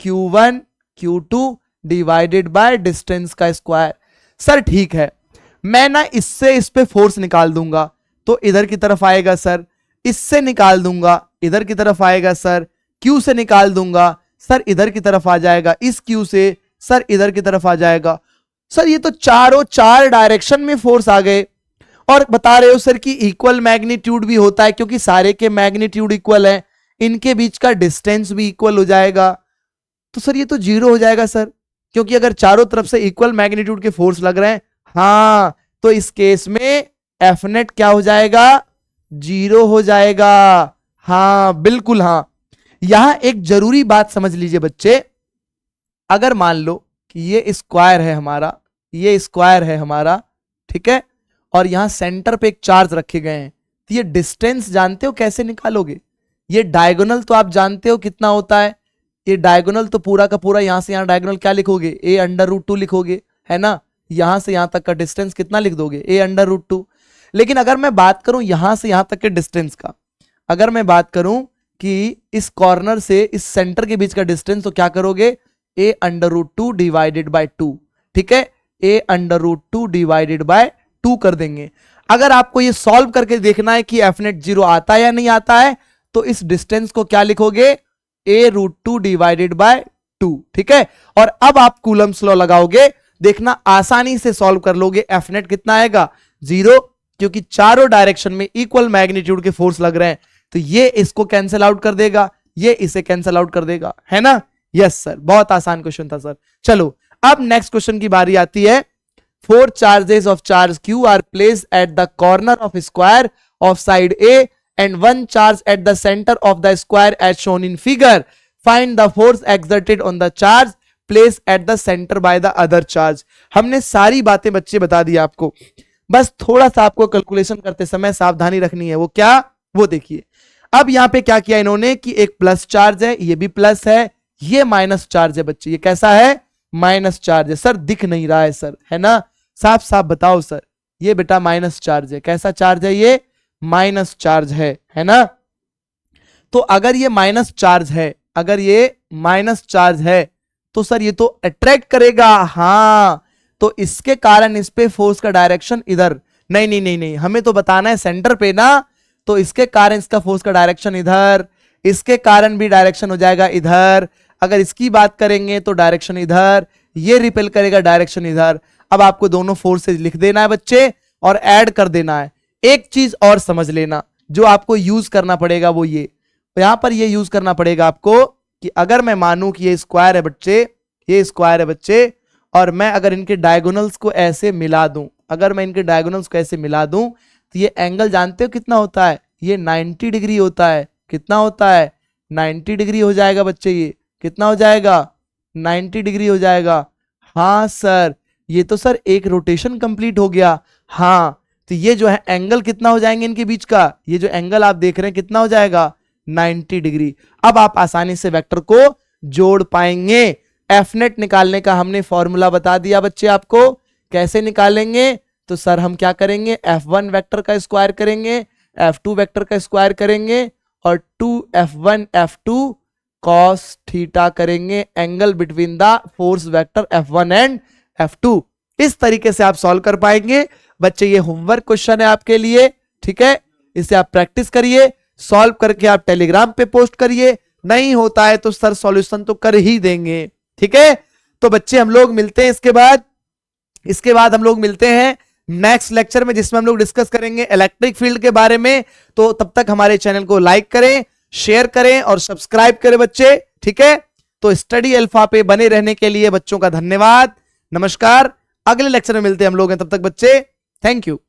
Q1 Q2 divided by distance का स्क्वायर। सर ठीक है, मैं ना इससे इस पे फोर्स निकाल दूंगा तो इधर की तरफ आएगा सर, इससे निकाल दूंगा इधर की तरफ आएगा सर, Q से निकाल दूंगा सर इधर की तरफ आ जाएगा, इस Q से सर इधर की तरफ आ जाएगा। सर ये तो चारों 4 डायरेक्शन में फोर्स आ गए। और बता रहे हो सर कि इक्वल मैग्नीट्यूड भी होता है, क्योंकि सारे के मैग्नीट्यूड इक्वल है, इनके बीच का डिस्टेंस भी इक्वल हो जाएगा। तो सर ये तो 0 हो जाएगा सर, क्योंकि अगर चारों तरफ से इक्वल मैग्नीट्यूड के फोर्स लग रहे हैं। हाँ, तो इस केस में F नेट क्या हो जाएगा? 0 हो जाएगा। हाँ बिल्कुल, हाँ। यहां एक जरूरी बात समझ लीजिए बच्चे, अगर मान लो कि ये स्क्वायर है हमारा, ये स्क्वायर है हमारा, ठीक है, और यहां सेंटर पे एक चार्ज रखे गए हैं, तो ये डिस्टेंस जानते हो कैसे निकालोगे? ये डायगोनल तो आप जानते हो कितना होता है, ये डायगोनल तो पूरा का पूरा यहां से यहां डायगोनल क्या लिखोगे? A√2 लिखोगे, है ना? यहां से यहां तक का डिस्टेंस कितना लिख दोगे? A√2। लेकिन अगर मैं बात करूं यहां से यहां तक के डिस्टेंस का, अगर मैं बात करूं कि इस कॉर्नर से इस सेंटर के बीच का डिस्टेंस, तो क्या करोगे? A√2 डिवाइडेड बाय 2, ठीक है, A√2 डिवाइडेड बाय 2 कर देंगे। अगर आपको ये सॉल्व करके देखना है कि एफ नेट 0 आता है या नहीं आता है, तो इस डिस्टेंस को क्या लिखोगे, a√2 डिवाइडेड बाय 2, ठीक है। और अब आप कूलम्स लॉ लगाओगे, देखना आसानी से सॉल्व कर लोगे। एफ नेट कितना आएगा, 0, क्योंकि चारों डायरेक्शन में इक्वल मैग्नीट्यूड के फोर्स लग रहे हैं, तो ये इसको कैंसिल आउट कर देगा, ये इसे कैंसिल आउट कर देगा, है ना। यस सर, बहुत आसान क्वेश्चन था सर। चलो अब नेक्स्ट क्वेश्चन की बारी आती है। 4 charges of charge q are placed at the corner of square of side A and 1 charge at the center of the square as shown in figure. Find the force exerted on the charge placed at the center by the other charge. हमने सारी बातें बच्चे बता दी आपको, बस थोड़ा सा आपको कैलकुलेशन करते समय सावधानी रखनी है। वो क्या, वो देखिए। अब यहाँ पे क्या किया इन्होंने कि एक प्लस चार्ज है, ये भी प्लस है, ये माइनस चार्ज है बच्चे। ये कैसा है, माइनस चार्ज है। सर दिख नहीं रहा है सर, है ना, साफ साफ बताओ सर। ये बेटा माइनस चार्ज है। कैसा चार्ज है, ये माइनस चार्ज है ना। तो अगर ये माइनस चार्ज है, अगर ये माइनस चार्ज है, तो सर ये तो अट्रैक्ट करेगा, हाँ। तो इसके कारण इस पे फोर्स का डायरेक्शन इधर, नहीं नहीं नहीं नहीं, हमें तो बताना है सेंटर पे ना। तो इसके कारण इसका फोर्स का डायरेक्शन इधर, इसके कारण भी डायरेक्शन हो जाएगा इधर। अगर इसकी बात करेंगे तो डायरेक्शन इधर, ये रिपेल करेगा, डायरेक्शन इधर। अब आपको दोनों फोर्सेज लिख देना है बच्चे और ऐड कर देना है। एक चीज और समझ लेना, जो आपको यूज करना पड़ेगा वो ये, यहां पर ये यूज करना पड़ेगा आपको कि अगर मैं मानूं कि ये स्क्वायर है बच्चे, ये स्क्वायर है बच्चे, और मैं अगर इनके डायगोनल्स को ऐसे मिला दूं, अगर मैं इनके डायगोनल्स को ऐसे मिला दूं, तो ये एंगल जानते हो कितना होता है, ये 90 डिग्री होता है। कितना होता है, 90 डिग्री हो जाएगा बच्चे। ये कितना हो जाएगा, 90 डिग्री हो जाएगा। हाँ सर, ये तो सर एक रोटेशन कंप्लीट हो गया। हाँ, तो ये जो है एंगल कितना हो जाएंगे इनके बीच का, ये जो एंगल आप देख रहे हैं कितना हो जाएगा, 90 डिग्री। अब आप आसानी से वेक्टर को जोड़ पाएंगे। एफ नेट निकालने का हमने फॉर्मूला बता दिया बच्चे आपको, कैसे निकालेंगे। तो सर हम क्या करेंगे, F1 वेक्टर का स्क्वायर करेंगे, F2 वेक्टर का स्क्वायर करेंगे, और 2F1 F2 cos थीटा करेंगे, angle between the force vector F1 and F2। इस तरीके से आप सॉल्व कर पाएंगे बच्चे। ये होमवर्क क्वेश्चन है आपके लिए, ठीक है। इसे आप प्रैक्टिस करिए, सॉल्व करके आप टेलीग्राम पे पोस्ट करिए। नहीं होता है तो सर सॉल्यूशन तो कर ही देंगे, ठीक है। तो बच्चे हम लोग मिलते हैं इसके बाद हम लोग मिलते हैं नेक्स्ट लेक्चर में, जिसमें हम लोग डिस्कस करेंगे इलेक्ट्रिक फील्ड के बारे में। तो तब तक हमारे चैनल को लाइक करें, शेयर करें और सब्सक्राइब करें बच्चे, ठीक है। तो स्टडी अल्फा पे बने रहने के लिए बच्चों का धन्यवाद, नमस्कार। अगले लेक्चर में मिलते हैं हम लोग, तब तक बच्चे थैंक यू।